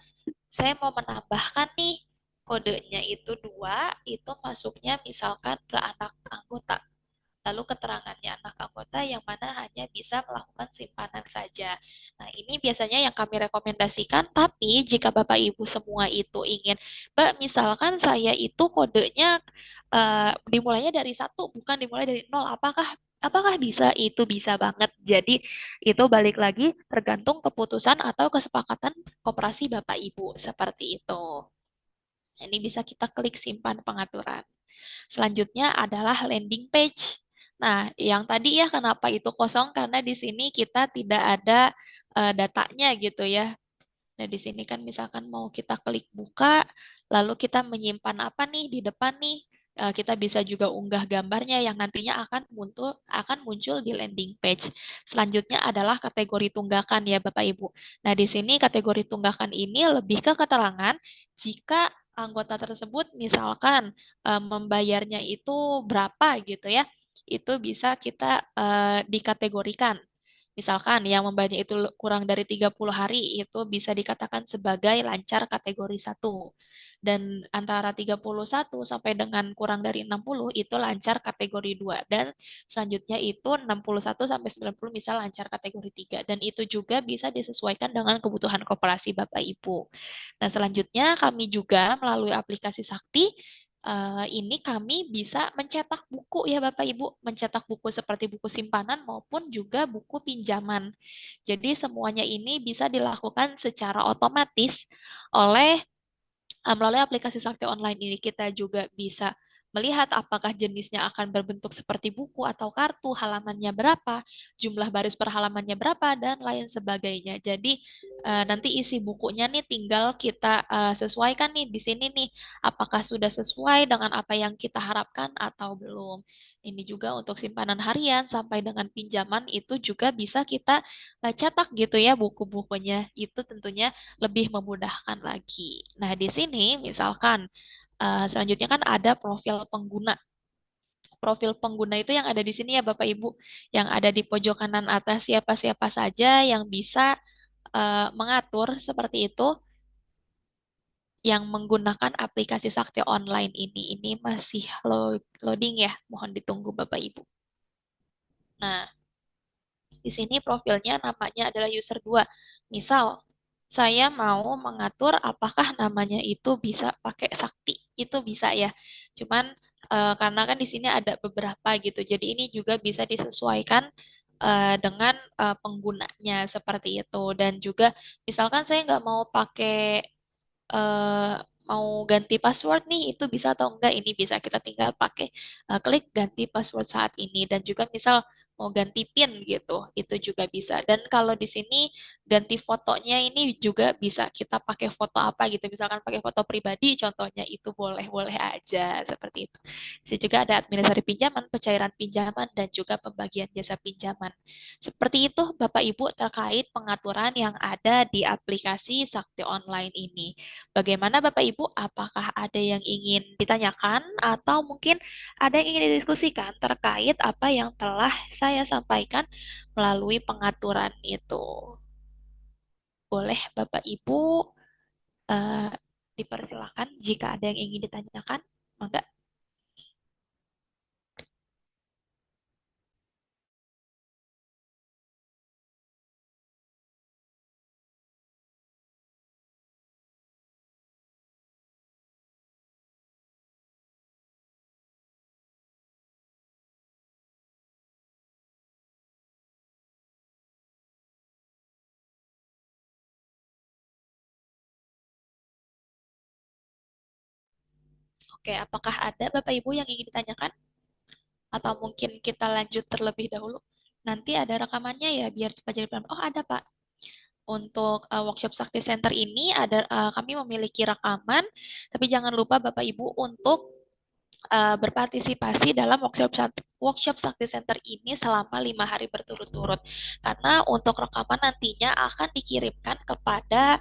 saya mau menambahkan nih, kodenya itu 2, itu masuknya misalkan ke anak anggota. Lalu keterangannya anak anggota yang mana hanya bisa melakukan simpanan saja. Nah, ini biasanya yang kami rekomendasikan, tapi jika Bapak Ibu semua itu ingin, Mbak, misalkan saya itu kodenya dimulainya dari satu, bukan dimulai dari nol, apakah bisa? Itu bisa banget. Jadi, itu balik lagi tergantung keputusan atau kesepakatan koperasi Bapak Ibu, seperti itu. Ini bisa kita klik simpan pengaturan. Selanjutnya adalah landing page. Nah, yang tadi ya kenapa itu kosong karena di sini kita tidak ada datanya gitu ya. Nah, di sini kan misalkan mau kita klik buka, lalu kita menyimpan apa nih di depan nih. Kita bisa juga unggah gambarnya yang nantinya akan muncul di landing page. Selanjutnya adalah kategori tunggakan ya Bapak Ibu. Nah, di sini kategori tunggakan ini lebih ke keterangan jika anggota tersebut misalkan membayarnya itu berapa gitu ya. Itu bisa kita dikategorikan. Misalkan yang membayarnya itu kurang dari 30 hari itu bisa dikatakan sebagai lancar kategori satu. Dan antara 31 sampai dengan kurang dari 60 itu lancar kategori 2. Dan selanjutnya itu 61 sampai 90 misal lancar kategori 3. Dan itu juga bisa disesuaikan dengan kebutuhan koperasi Bapak Ibu. Nah, selanjutnya kami juga melalui aplikasi Sakti ini kami bisa mencetak buku ya Bapak Ibu, mencetak buku seperti buku simpanan maupun juga buku pinjaman. Jadi semuanya ini bisa dilakukan secara otomatis oleh melalui aplikasi Sakti Online ini kita juga bisa melihat apakah jenisnya akan berbentuk seperti buku atau kartu, halamannya berapa, jumlah baris per halamannya berapa, dan lain sebagainya. Jadi nanti isi bukunya nih tinggal kita sesuaikan nih di sini nih, apakah sudah sesuai dengan apa yang kita harapkan atau belum. Ini juga untuk simpanan harian sampai dengan pinjaman itu juga bisa kita cetak gitu ya buku-bukunya. Itu tentunya lebih memudahkan lagi. Nah, di sini misalkan Selanjutnya kan ada profil pengguna. Profil pengguna itu yang ada di sini ya Bapak Ibu, yang ada di pojok kanan atas siapa-siapa saja yang bisa mengatur seperti itu, yang menggunakan aplikasi Sakti Online ini. Ini masih loading ya, mohon ditunggu Bapak Ibu. Nah, di sini profilnya namanya adalah user 2. Misal, saya mau mengatur apakah namanya itu bisa pakai Sakti. Itu bisa ya. Cuman karena kan di sini ada beberapa gitu. Jadi ini juga bisa disesuaikan dengan penggunanya seperti itu. Dan juga misalkan saya nggak mau pakai eh, mau ganti password nih, itu bisa atau enggak? Ini bisa kita tinggal pakai klik ganti password saat ini. Dan juga misal mau ganti PIN gitu, itu juga bisa. Dan kalau di sini ganti fotonya ini juga bisa kita pakai foto apa gitu. Misalkan pakai foto pribadi, contohnya itu boleh-boleh aja seperti itu. Di sini juga ada administrasi pinjaman, pencairan pinjaman, dan juga pembagian jasa pinjaman. Seperti itu Bapak Ibu terkait pengaturan yang ada di aplikasi Sakti Online ini. Bagaimana Bapak Ibu? Apakah ada yang ingin ditanyakan atau mungkin ada yang ingin didiskusikan terkait apa yang telah saya sampaikan melalui pengaturan itu? Boleh Bapak Ibu eh, dipersilakan jika ada yang ingin ditanyakan. Mangga. Oke, apakah ada Bapak Ibu yang ingin ditanyakan? Atau mungkin kita lanjut terlebih dahulu? Nanti ada rekamannya ya biar pelajari pelan. Oh, ada Pak. Untuk workshop Sakti Center ini ada kami memiliki rekaman, tapi jangan lupa Bapak Ibu untuk berpartisipasi dalam workshop Sakti Center ini selama 5 hari berturut-turut. Karena untuk rekaman nantinya akan dikirimkan kepada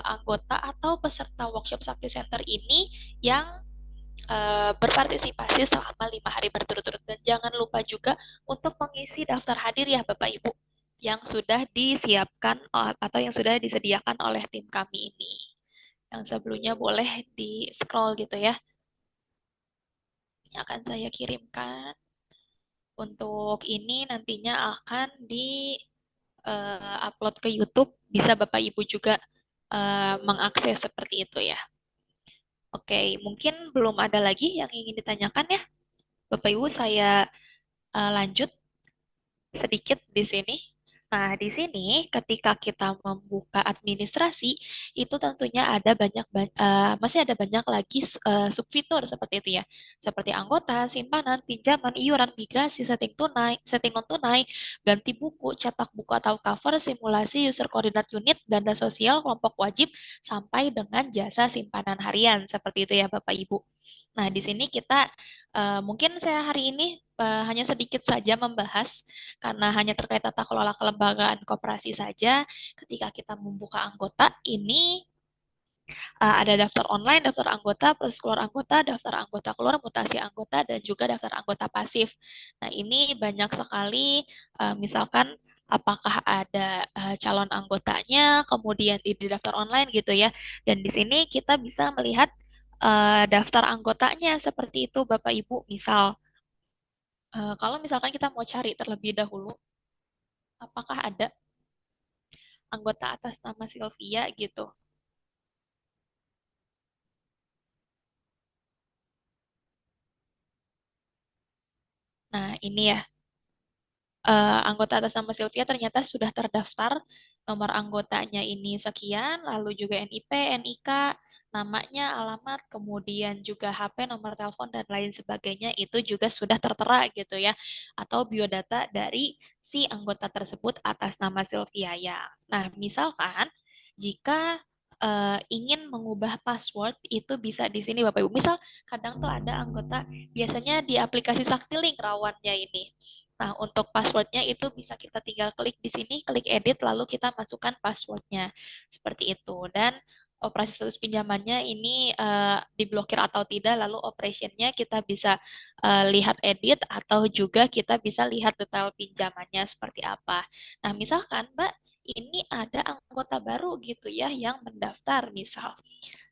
anggota atau peserta workshop Sakti Center ini yang berpartisipasi selama 5 hari berturut-turut. Dan jangan lupa juga untuk mengisi daftar hadir ya Bapak Ibu yang sudah disiapkan atau yang sudah disediakan oleh tim kami ini. Yang sebelumnya boleh di scroll gitu ya. Ini akan saya kirimkan. Untuk ini nantinya akan di upload ke YouTube. Bisa Bapak Ibu juga mengakses seperti itu ya. Oke, mungkin belum ada lagi yang ingin ditanyakan ya. Bapak Ibu saya lanjut sedikit di sini. Nah, di sini ketika kita membuka administrasi, itu tentunya ada masih ada banyak lagi subfitur seperti itu ya. Seperti anggota, simpanan, pinjaman, iuran, migrasi, setting non tunai, ganti buku, cetak buku atau cover, simulasi, user coordinate unit, dana sosial, kelompok wajib, sampai dengan jasa simpanan harian. Seperti itu ya Bapak Ibu. Nah, di sini kita mungkin saya hari ini hanya sedikit saja membahas karena hanya terkait tata kelola kelembagaan koperasi saja. Ketika kita membuka anggota, ini ada daftar online, daftar anggota, proses keluar anggota, daftar anggota keluar, mutasi anggota, dan juga daftar anggota pasif. Nah, ini banyak sekali, misalkan apakah ada calon anggotanya, kemudian di daftar online gitu ya. Dan di sini kita bisa melihat daftar anggotanya seperti itu, Bapak Ibu. Misal, kalau misalkan kita mau cari terlebih dahulu, apakah ada anggota atas nama Sylvia gitu. Nah, ini ya, anggota atas nama Sylvia ternyata sudah terdaftar. Nomor anggotanya ini sekian, lalu juga NIP, NIK, namanya, alamat, kemudian juga HP, nomor telepon, dan lain sebagainya itu juga sudah tertera gitu ya. Atau biodata dari si anggota tersebut atas nama Sylvia ya. Nah, misalkan jika ingin mengubah password itu bisa di sini Bapak Ibu. Misal kadang tuh ada anggota biasanya di aplikasi Saktilink rawannya ini. Nah, untuk passwordnya itu bisa kita tinggal klik di sini, klik edit, lalu kita masukkan passwordnya. Seperti itu. Dan operasi status pinjamannya ini diblokir atau tidak, lalu operationnya kita bisa lihat edit atau juga kita bisa lihat detail pinjamannya seperti apa. Nah, misalkan Mbak, ini ada anggota baru gitu ya yang mendaftar misal.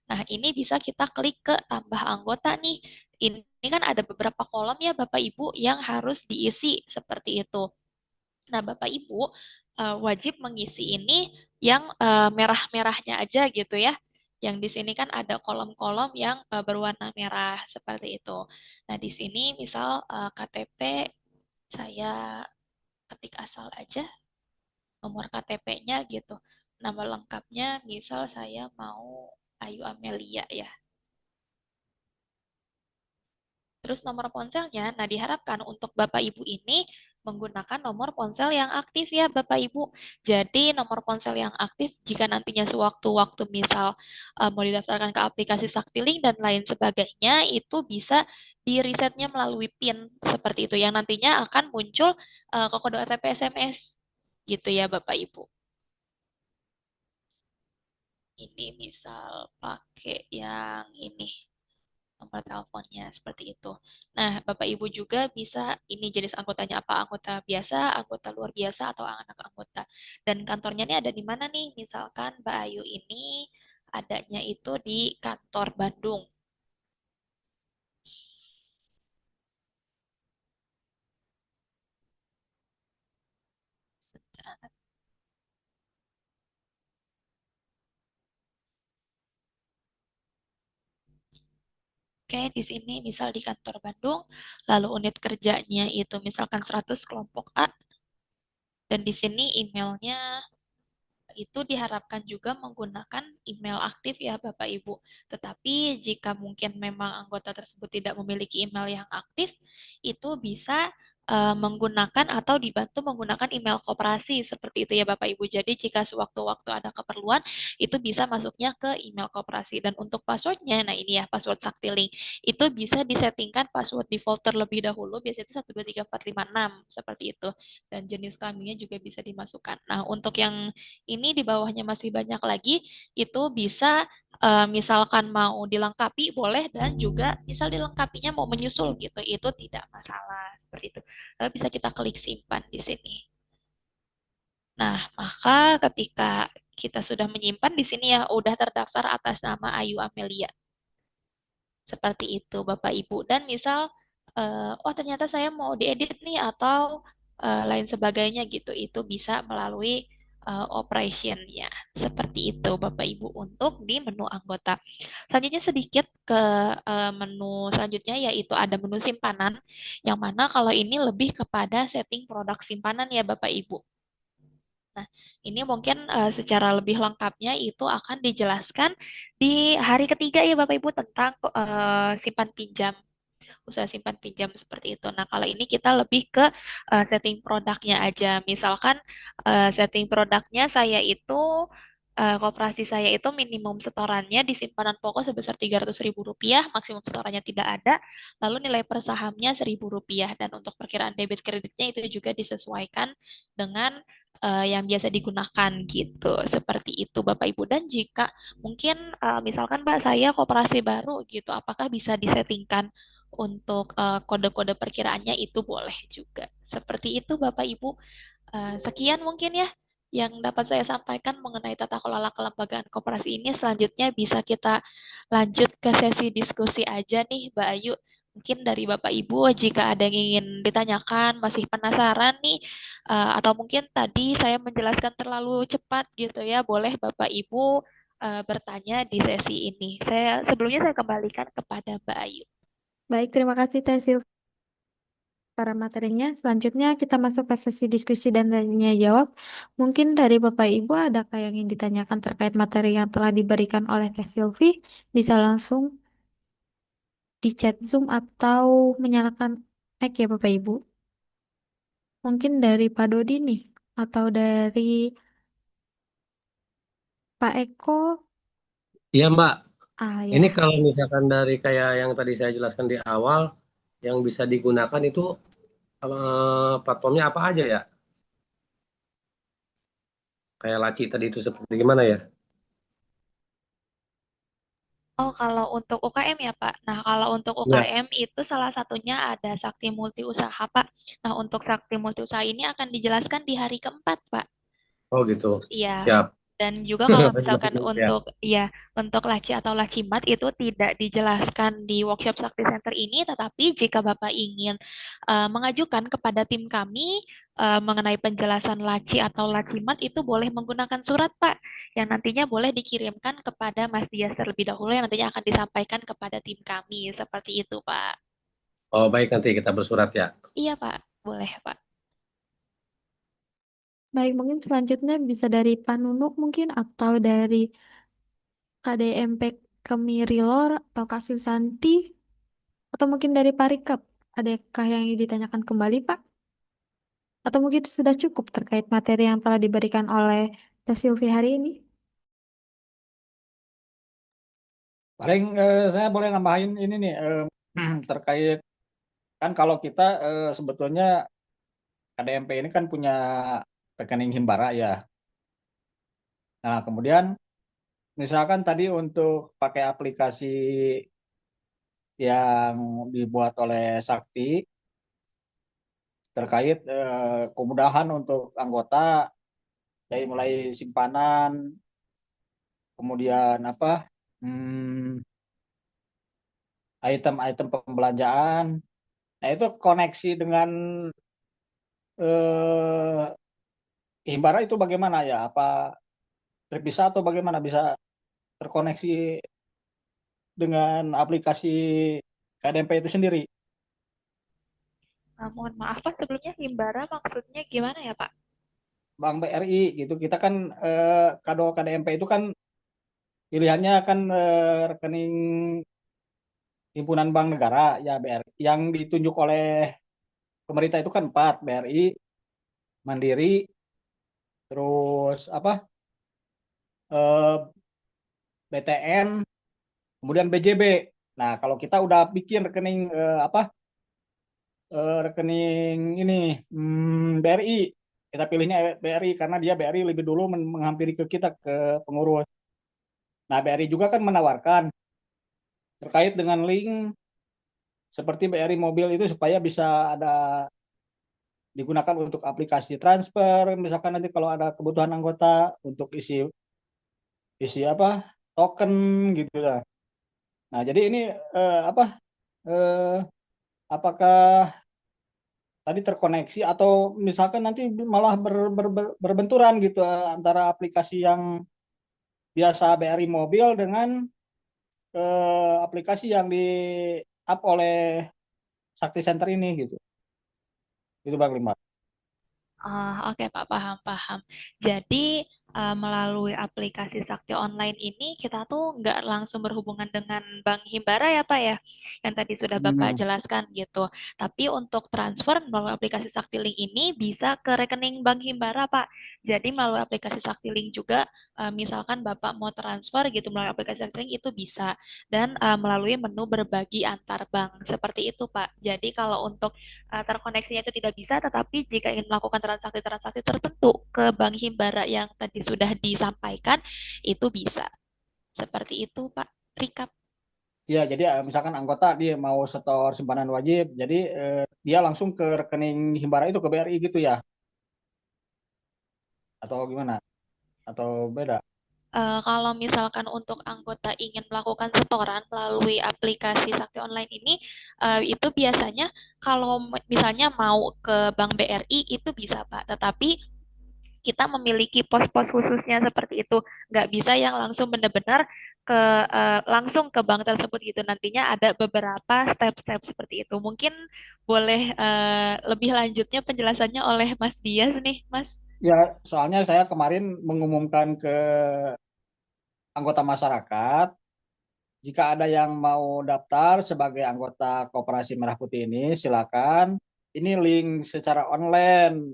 Nah, ini bisa kita klik ke tambah anggota nih. Ini kan ada beberapa kolom ya Bapak Ibu yang harus diisi seperti itu. Nah, Bapak Ibu wajib mengisi ini yang merah-merahnya aja gitu ya. Yang di sini kan ada kolom-kolom yang berwarna merah seperti itu. Nah, di sini misal KTP saya ketik asal aja nomor KTP-nya gitu. Nama lengkapnya misal saya mau Ayu Amelia ya. Terus nomor ponselnya, nah diharapkan untuk Bapak Ibu ini menggunakan nomor ponsel yang aktif ya Bapak Ibu. Jadi nomor ponsel yang aktif jika nantinya sewaktu-waktu misal mau didaftarkan ke aplikasi Saktiling dan lain sebagainya itu bisa di resetnya melalui PIN seperti itu yang nantinya akan muncul ke kode OTP SMS gitu ya Bapak Ibu. Ini misal pakai yang ini nomor teleponnya seperti itu. Nah, Bapak Ibu juga bisa ini jenis anggotanya apa? Anggota biasa, anggota luar biasa, atau anak anggota. Dan kantornya ini ada di mana nih? Misalkan Mbak Ayu ini adanya itu di kantor Bandung. Oke, di sini misal di kantor Bandung, lalu unit kerjanya itu misalkan 100 kelompok A, dan di sini emailnya itu diharapkan juga menggunakan email aktif ya Bapak Ibu. Tetapi jika mungkin memang anggota tersebut tidak memiliki email yang aktif, itu bisa menggunakan atau dibantu menggunakan email koperasi seperti itu ya Bapak Ibu. Jadi jika sewaktu-waktu ada keperluan, itu bisa masuknya ke email koperasi. Dan untuk passwordnya, nah ini ya password Saktiling, itu bisa disettingkan password default terlebih dahulu, biasanya itu 123456 seperti itu. Dan jenis kelaminnya juga bisa dimasukkan. Nah, untuk yang ini di bawahnya masih banyak lagi, itu bisa misalkan mau dilengkapi boleh dan juga misal dilengkapinya mau menyusul gitu, itu tidak masalah seperti itu. Lalu bisa kita klik simpan di sini. Nah, maka ketika kita sudah menyimpan di sini ya udah terdaftar atas nama Ayu Amelia. Seperti itu Bapak Ibu. Dan misal oh ternyata saya mau diedit nih atau lain sebagainya gitu. Itu bisa melalui operation-nya. Seperti itu Bapak Ibu untuk di menu anggota. Selanjutnya sedikit ke menu selanjutnya yaitu ada menu simpanan yang mana kalau ini lebih kepada setting produk simpanan ya Bapak Ibu. Nah, ini mungkin secara lebih lengkapnya itu akan dijelaskan di hari ketiga ya Bapak Ibu tentang simpan pinjam, usaha simpan pinjam seperti itu. Nah, kalau ini kita lebih ke setting produknya aja. Misalkan setting produknya saya itu koperasi saya itu minimum setorannya di simpanan pokok sebesar Rp300.000, maksimum setorannya tidak ada, lalu nilai per sahamnya Rp1.000 dan untuk perkiraan debit kreditnya itu juga disesuaikan dengan yang biasa digunakan gitu. Seperti itu Bapak Ibu. Dan jika mungkin misalkan Mbak saya koperasi baru gitu, apakah bisa disettingkan untuk kode-kode perkiraannya itu boleh juga. Seperti itu Bapak Ibu. Sekian mungkin ya yang dapat saya sampaikan mengenai tata kelola kelembagaan koperasi ini. Selanjutnya bisa kita lanjut ke sesi diskusi aja nih Mbak Ayu. Mungkin dari Bapak Ibu jika ada yang ingin ditanyakan, masih penasaran nih, atau mungkin tadi saya menjelaskan terlalu cepat gitu ya, boleh Bapak Ibu bertanya di sesi ini. Sebelumnya saya kembalikan kepada Mbak Ayu. Baik, terima kasih Teh Silvi para materinya. Selanjutnya kita masuk ke sesi diskusi dan tanya jawab. Mungkin dari Bapak Ibu adakah yang ingin ditanyakan terkait materi yang telah diberikan oleh Teh Silvi? Bisa langsung di chat Zoom atau menyalakan mic ya Bapak Ibu. Mungkin dari Pak Dodi nih atau dari Pak Eko. Iya Mbak, Ah ini ya. kalau misalkan dari kayak yang tadi saya jelaskan di awal, yang bisa digunakan itu platformnya apa aja ya? Kayak laci tadi itu seperti gimana ya? Oh, kalau untuk UKM ya, Pak. Nah, kalau untuk Ya. UKM itu salah satunya ada Sakti Multi Usaha, Pak. Nah, untuk Sakti Multi Usaha ini akan dijelaskan di hari keempat, Pak. Oh gitu. Iya. Siap. Dan juga kalau misalkan Baik-baik ya. untuk ya untuk laci atau lacimat itu tidak dijelaskan di workshop Sakti Center ini, tetapi jika Bapak ingin mengajukan kepada tim kami mengenai penjelasan laci atau lacimat itu boleh menggunakan surat, Pak, yang nantinya boleh dikirimkan kepada Mas Dias terlebih dahulu yang nantinya akan disampaikan kepada tim kami. Seperti itu, Pak. Oh baik, nanti kita bersurat ya. Iya, Pak. Boleh, Pak. Baik, mungkin selanjutnya bisa dari Pak Nunuk mungkin atau dari KDMP Kemirilor atau Kak Santi atau mungkin dari Pak Rikap. Adakah yang ingin ditanyakan kembali, Pak? Atau mungkin sudah cukup terkait materi yang telah diberikan oleh Teh Silvi hari ini? Paling saya boleh nambahin ini nih terkait kan kalau kita sebetulnya KDMP ini kan punya rekening Himbara ya. Nah, kemudian misalkan tadi untuk pakai aplikasi yang dibuat oleh Sakti terkait kemudahan untuk anggota dari mulai simpanan, kemudian apa item-item pembelanjaan. Nah, itu koneksi dengan eh, Himbara itu bagaimana ya? Apa terpisah atau bagaimana bisa terkoneksi dengan aplikasi KDMP itu sendiri? Mohon maaf, Pak, sebelumnya Himbara maksudnya gimana ya, Pak? Bank BRI gitu. Kita kan kado KDMP itu kan pilihannya kan rekening himpunan bank negara ya BRI yang ditunjuk oleh pemerintah itu kan empat BRI, Mandiri, terus apa BTN, kemudian BJB. Nah kalau kita udah bikin rekening rekening ini BRI, kita pilihnya BRI karena dia BRI lebih dulu menghampiri ke kita ke pengurus. Nah BRI juga kan menawarkan terkait dengan link seperti BRI Mobil itu supaya bisa ada digunakan untuk aplikasi transfer, misalkan nanti kalau ada kebutuhan anggota untuk isi isi apa token gitu lah. Nah jadi ini apa eh, apakah tadi terkoneksi atau misalkan nanti malah berbenturan gitu antara aplikasi yang biasa BRI Mobil dengan aplikasi yang di up oleh Sakti Center ini gitu. Itu Bang Lima. Oke, Pak, paham, paham. Jadi, melalui aplikasi Sakti Online ini, kita tuh nggak langsung berhubungan dengan Bank Himbara ya, Pak ya, yang tadi sudah Bapak Hmm. jelaskan gitu. Tapi untuk transfer melalui aplikasi Sakti Link ini bisa ke rekening Bank Himbara, Pak. Jadi melalui aplikasi Sakti Link juga, misalkan Bapak mau transfer gitu melalui aplikasi Sakti Link itu bisa. Dan melalui menu berbagi antar bank, seperti itu, Pak. Jadi kalau untuk terkoneksinya itu tidak bisa, tetapi jika ingin melakukan transaksi-transaksi tertentu ke bank Himbara yang tadi sudah disampaikan, itu bisa. Seperti itu, Pak. Recap. Ya, jadi misalkan anggota dia mau setor simpanan wajib, jadi dia langsung ke rekening Himbara itu ke BRI gitu ya, atau gimana? Atau beda? Kalau misalkan untuk anggota ingin melakukan setoran melalui aplikasi Sakti Online ini, itu biasanya kalau misalnya mau ke Bank BRI itu bisa, Pak. Tetapi kita memiliki pos-pos khususnya seperti itu. Nggak bisa yang langsung benar-benar ke langsung ke bank tersebut gitu. Nantinya ada beberapa step-step seperti itu. Mungkin boleh lebih lanjutnya penjelasannya oleh Mas Dias nih, Mas. Ya, soalnya saya kemarin mengumumkan ke anggota masyarakat, jika ada yang mau daftar sebagai anggota Koperasi Merah Putih ini, silakan. Ini link secara online,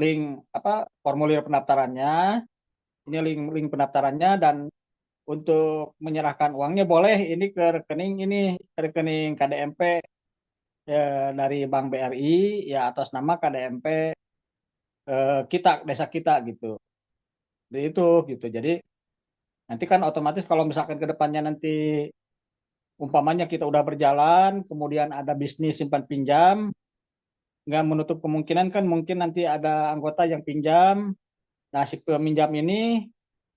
link apa formulir pendaftarannya. Ini link pendaftarannya dan untuk menyerahkan uangnya boleh ini ke rekening ini rekening KDMP dari Bank BRI ya atas nama KDMP kita desa kita gitu. Jadi itu gitu. Jadi Nanti kan otomatis kalau misalkan ke depannya nanti umpamanya kita udah berjalan, kemudian ada bisnis simpan pinjam, nggak menutup kemungkinan kan mungkin nanti ada anggota yang pinjam. Nah, si peminjam ini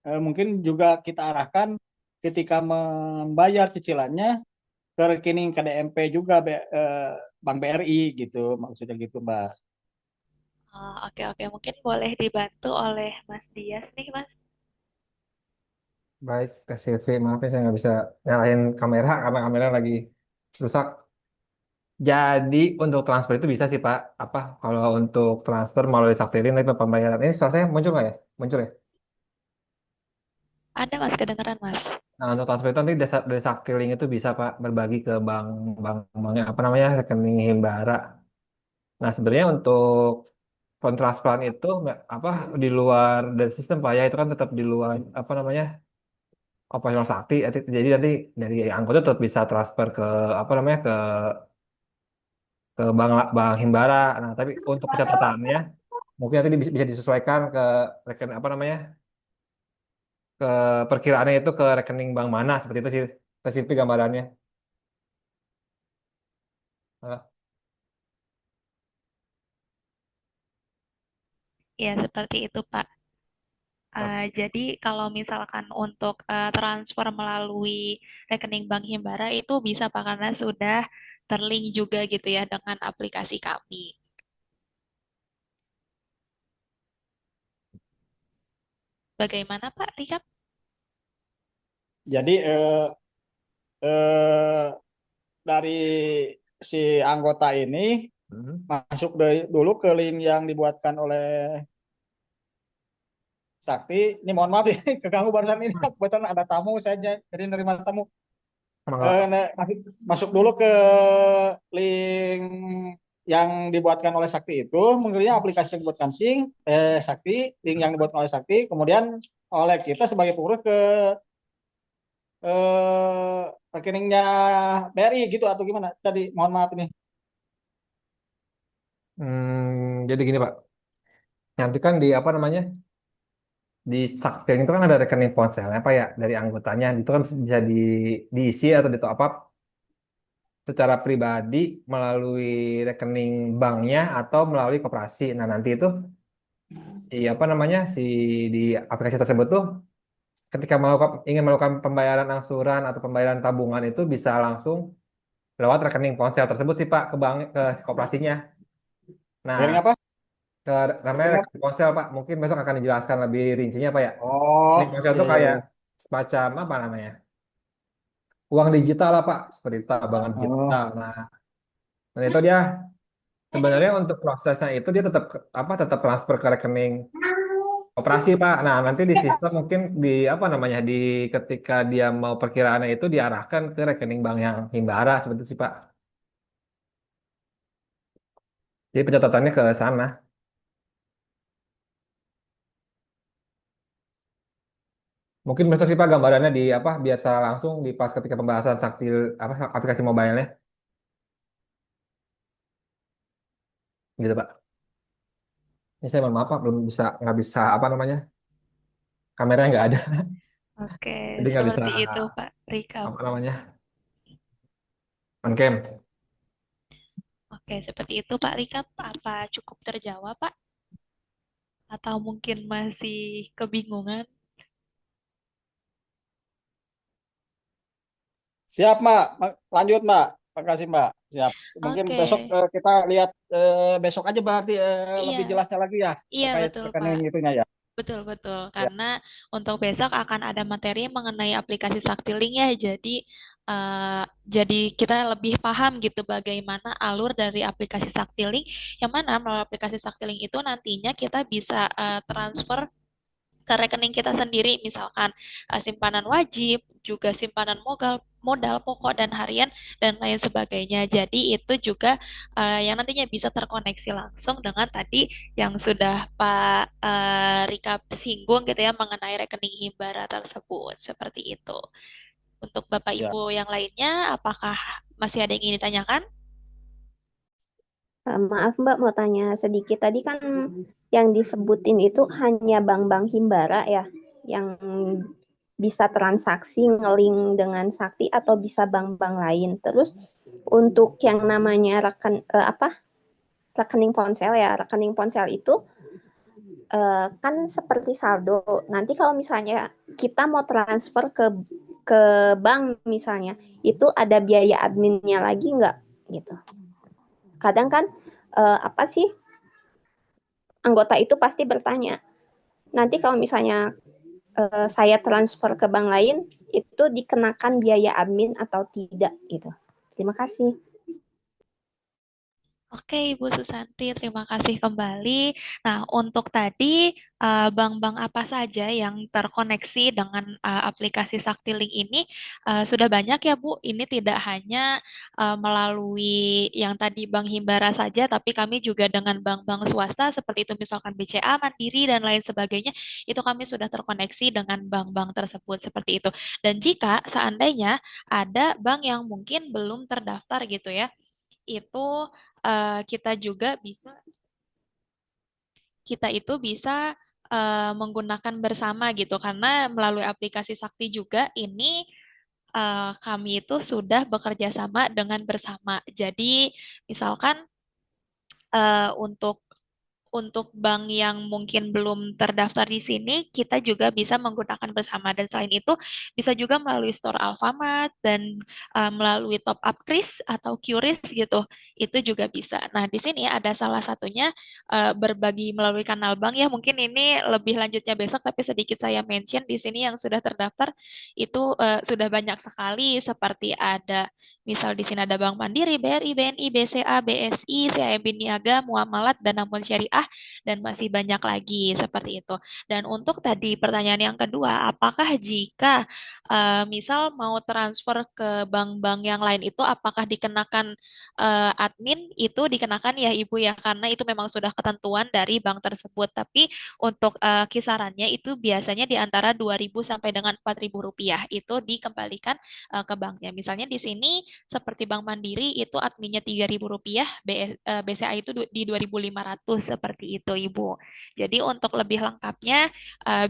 mungkin juga kita arahkan ketika membayar cicilannya ke rekening KDMP juga Bank BRI gitu, maksudnya gitu, Mbak. Oke, oke. Mungkin boleh dibantu oleh Mas Dias nih, Mas. Baik, Teh Silvi, maaf ya saya nggak bisa nyalain kamera karena kamera lagi rusak. Jadi untuk transfer itu bisa sih Pak. Apa kalau untuk transfer melalui Saktirin tapi pembayaran ini soalnya muncul nggak ya? Muncul ya? Ada, Mas, kedengeran, Mas. Nah untuk transfer itu nanti dari Saktiling itu bisa Pak berbagi ke banknya apa namanya rekening Himbara. Nah sebenarnya untuk fund transferan itu apa di luar dari sistem Pak ya itu kan tetap di luar apa namanya operasional sakti. Jadi nanti dari anggota tetap bisa transfer ke apa namanya ke bank Himbara. Nah tapi untuk pencatatannya mungkin nanti bisa disesuaikan ke rekening apa namanya ke perkiraannya itu ke rekening bank mana seperti itu sih spesifik gambarannya. Nah, Ya, seperti itu, Pak. Jadi kalau misalkan untuk transfer melalui rekening Bank Himbara itu bisa Pak karena sudah terlink juga gitu ya dengan aplikasi kami. Bagaimana Pak Rika? Jadi eh, dari si anggota ini hmm. masuk dulu ke link yang dibuatkan oleh Sakti. Ini mohon maaf nih, keganggu barusan ini. Kebetulan ada tamu, saya jadi nerima tamu. Emang nggak- Masuk dulu ke link yang dibuatkan oleh Sakti itu, mengerti aplikasi yang dibuatkan Sakti, link yang dibuatkan oleh Sakti, kemudian oleh kita sebagai pengurus ke eh, rekeningnya BRI gitu atau gimana? Tadi mohon maaf ini. jadi gini Pak, nanti kan di apa namanya di Saktiling itu kan ada rekening ponsel apa ya dari anggotanya itu kan bisa diisi atau di top up secara pribadi melalui rekening banknya atau melalui koperasi. Nah nanti itu di apa namanya di aplikasi tersebut tuh ketika ingin melakukan pembayaran angsuran atau pembayaran tabungan itu bisa langsung lewat rekening ponsel tersebut sih Pak ke bank ke si koperasinya. Rekening Nah, apa? ke namanya Rekening apa? rekening ponsel Pak. Mungkin besok akan dijelaskan lebih rincinya Pak ya. Rekening Oh, ponsel iya, itu iya, kayak iya. semacam apa namanya? Uang digital lah Pak, seperti itu bank Oh, digital. Nah itu dia sebenarnya untuk prosesnya itu dia tetap apa tetap transfer ke rekening operasi Pak. Nah nanti di sistem mungkin di apa namanya di ketika dia mau perkiraannya itu diarahkan ke rekening bank yang Himbara seperti itu sih Pak. Jadi pencatatannya ke sana. Mungkin besok sih Pak gambarannya di apa biasa langsung di pas ketika pembahasan sakti apa aplikasi mobile-nya gitu Pak. Ini saya mohon maaf Pak belum bisa nggak bisa apa namanya kameranya nggak ada Oke, jadi nggak bisa seperti itu Pak Rika. apa namanya on cam. Oke, seperti itu Pak Rika. Apa cukup terjawab Pak? Atau mungkin masih kebingungan? siap, Mbak. Lanjut, Mbak. Makasih, Mbak. Siap. Mungkin Oke, besok kita lihat besok aja berarti lebih iya, jelasnya lagi ya iya terkait betul Pak. rekening itunya ya. Betul, betul. Ya, Karena untuk besok akan ada materi mengenai aplikasi Saktiling ya. Jadi kita lebih paham gitu bagaimana alur dari aplikasi Saktiling. Yang mana melalui aplikasi Saktiling itu nantinya kita bisa transfer ke rekening kita sendiri, misalkan simpanan wajib, juga simpanan modal pokok dan harian dan lain sebagainya. Jadi itu juga yang nantinya bisa terkoneksi langsung dengan tadi yang sudah Pak Rika singgung gitu ya mengenai rekening Himbara tersebut. Seperti itu. Untuk Bapak ya. Ibu yang lainnya, apakah masih ada yang ingin ditanyakan? Maaf Mbak, mau tanya sedikit. Tadi kan yang disebutin itu hanya bank-bank Himbara ya, yang bisa transaksi ngelink dengan Sakti atau bisa bank-bank lain. Terus untuk yang namanya rekening ponsel ya, rekening ponsel itu kan seperti saldo. Nanti kalau misalnya kita mau transfer ke bank misalnya, itu ada biaya adminnya lagi nggak gitu. Kadang kan apa sih anggota itu pasti bertanya, nanti kalau misalnya saya transfer ke bank lain, itu dikenakan biaya admin atau tidak gitu. Terima kasih. Oke, Ibu Susanti, terima kasih kembali. Nah, untuk tadi bank-bank apa saja yang terkoneksi dengan aplikasi SaktiLink ini sudah banyak ya, Bu. Ini tidak hanya melalui yang tadi Bank Himbara saja, tapi kami juga dengan bank-bank swasta seperti itu misalkan BCA, Mandiri dan lain sebagainya, itu kami sudah terkoneksi dengan bank-bank tersebut seperti itu. Dan jika seandainya ada bank yang mungkin belum terdaftar gitu ya, itu kita juga bisa kita itu bisa menggunakan bersama gitu karena melalui aplikasi Sakti juga ini kami itu sudah bekerja sama dengan bersama. Jadi misalkan untuk bank yang mungkin belum terdaftar di sini, kita juga bisa menggunakan bersama. Dan selain itu, bisa juga melalui store Alfamart dan melalui top up Kris atau QRIS gitu. Itu juga bisa. Nah, di sini ada salah satunya berbagi melalui kanal bank ya. Mungkin ini lebih lanjutnya besok, tapi sedikit saya mention di sini yang sudah terdaftar itu sudah banyak sekali seperti ada misal di sini ada Bank Mandiri, BRI, BNI, BCA, BSI, CIMB Niaga, Muamalat, dan Namun Syariah, dan masih banyak lagi seperti itu. Dan untuk tadi pertanyaan yang kedua, apakah jika misal mau transfer ke bank-bank yang lain itu, apakah dikenakan admin? Itu dikenakan ya Ibu ya, karena itu memang sudah ketentuan dari bank tersebut. Tapi untuk kisarannya itu biasanya di antara 2.000 sampai dengan 4.000 rupiah itu dikembalikan ke banknya. Misalnya di sini seperti Bank Mandiri itu adminnya Rp3.000, BCA itu di 2.500 seperti itu Ibu. Jadi untuk lebih lengkapnya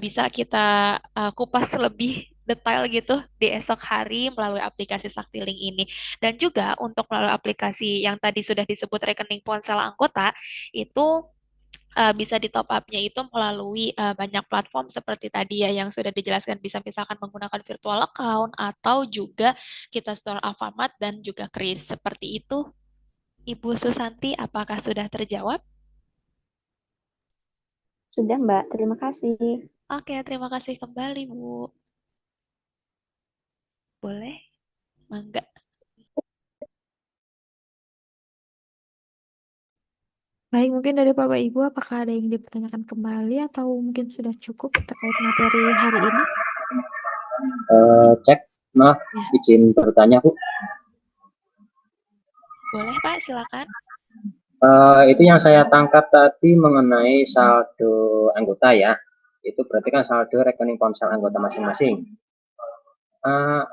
bisa kita kupas lebih detail gitu di esok hari melalui aplikasi SaktiLink ini. Dan juga untuk melalui aplikasi yang tadi sudah disebut rekening ponsel anggota itu bisa di top up-nya itu melalui banyak platform seperti tadi ya yang sudah dijelaskan bisa misalkan menggunakan virtual account atau juga kita store Alfamart dan juga Kris. Seperti itu, Ibu Susanti, apakah sudah terjawab? Sudah, Mbak. Terima kasih. Oke, terima kasih kembali, Bu. Boleh? Mangga. Baik, mungkin dari Bapak Ibu, apakah ada yang dipertanyakan kembali atau mungkin sudah cukup terkait materi hari ini? Cek, maaf, Ya, izin bertanya, Bu. Boleh, Pak, silakan. Itu yang saya tangkap tadi mengenai saldo anggota ya. Itu berarti kan saldo rekening ponsel anggota masing-masing.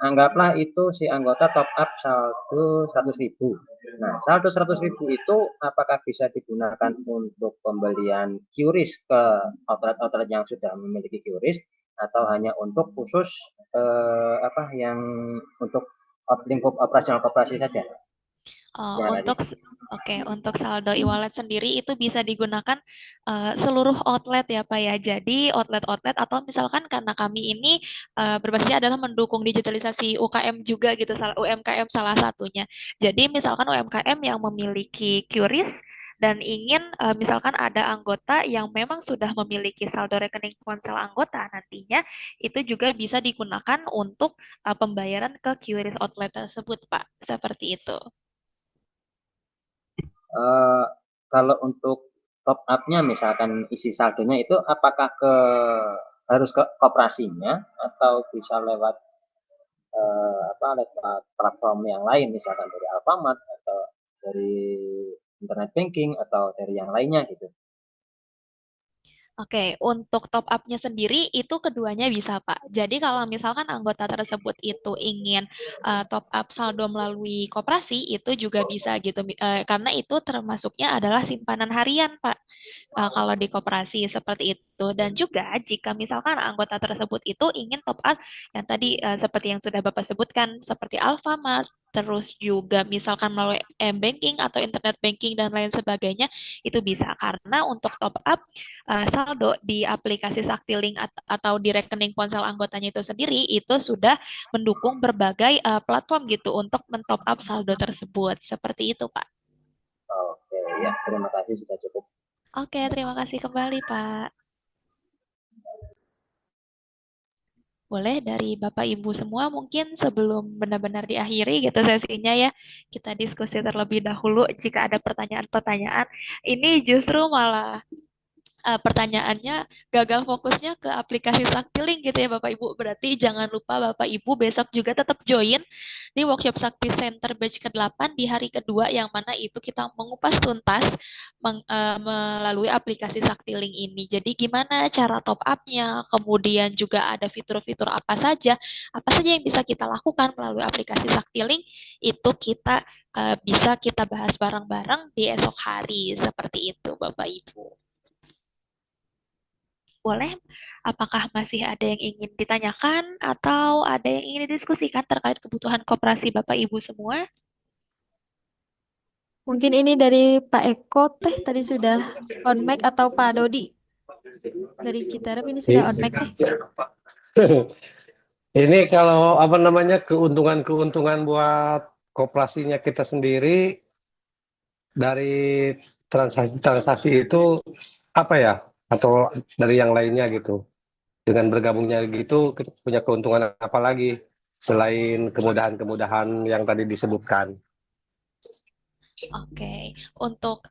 Anggaplah itu si anggota top up saldo 100.000. Nah, saldo 100.000 itu apakah bisa digunakan untuk pembelian QRIS ke outlet-outlet yang sudah memiliki QRIS atau hanya untuk khusus yang untuk lingkup operasional koperasi saja? Uh, Yang tadi. untuk untuk saldo e-wallet sendiri itu bisa digunakan seluruh outlet ya Pak ya. Jadi outlet-outlet atau misalkan karena kami ini berbasisnya adalah mendukung digitalisasi UKM juga gitu, UMKM salah satunya. Jadi misalkan UMKM yang memiliki QRIS dan ingin misalkan ada anggota yang memang sudah memiliki saldo rekening ponsel anggota nantinya itu juga bisa digunakan untuk pembayaran ke QRIS outlet tersebut Pak. Seperti itu. Kalau untuk top up-nya misalkan isi saldonya itu apakah harus ke koperasinya atau bisa lewat lewat platform yang lain misalkan dari Alfamart atau dari internet banking atau dari yang lainnya gitu. Oke, untuk top up-nya sendiri itu keduanya bisa, Pak. Jadi kalau misalkan anggota tersebut itu ingin top up saldo melalui koperasi, itu juga bisa gitu. Karena itu termasuknya adalah simpanan harian, Pak. Kalau di koperasi seperti itu. Dan juga jika misalkan anggota tersebut itu ingin top up yang tadi seperti yang sudah Bapak sebutkan, seperti Alfamart, terus juga misalkan melalui m-banking atau internet banking dan lain sebagainya, itu bisa. Karena untuk top up saldo di aplikasi Saktiling atau di rekening ponsel anggotanya itu sendiri itu sudah mendukung berbagai platform gitu untuk mentop up saldo tersebut. Seperti itu, Pak. Oke, ya, terima kasih sudah cukup. Oke, terima kasih kembali, Pak. Boleh dari Bapak Ibu semua mungkin sebelum benar-benar diakhiri gitu sesinya ya, kita diskusi terlebih dahulu jika ada pertanyaan-pertanyaan. Ini justru malah pertanyaannya gagal fokusnya ke aplikasi Saktiling gitu ya Bapak Ibu. Berarti jangan lupa Bapak Ibu besok juga tetap join di workshop Sakti Center batch ke-8 di hari kedua yang mana itu kita mengupas tuntas melalui aplikasi Saktiling ini. Jadi gimana cara top up-nya, kemudian juga ada fitur-fitur apa saja yang bisa kita lakukan melalui aplikasi Saktiling itu bisa kita bahas bareng-bareng di esok hari seperti itu Bapak Ibu. Boleh, apakah masih ada yang ingin ditanyakan atau ada yang ingin didiskusikan terkait kebutuhan koperasi Bapak Ibu semua? Mungkin ini dari Pak Eko teh tadi sudah on mic atau Pak Dodi dari Citerep ini sudah on mic teh. Ini kalau apa namanya keuntungan-keuntungan buat koperasinya kita sendiri dari transaksi-transaksi itu apa ya? Atau dari yang lainnya gitu. Dengan bergabungnya gitu kita punya keuntungan apa lagi selain kemudahan-kemudahan yang tadi disebutkan. Oke, untuk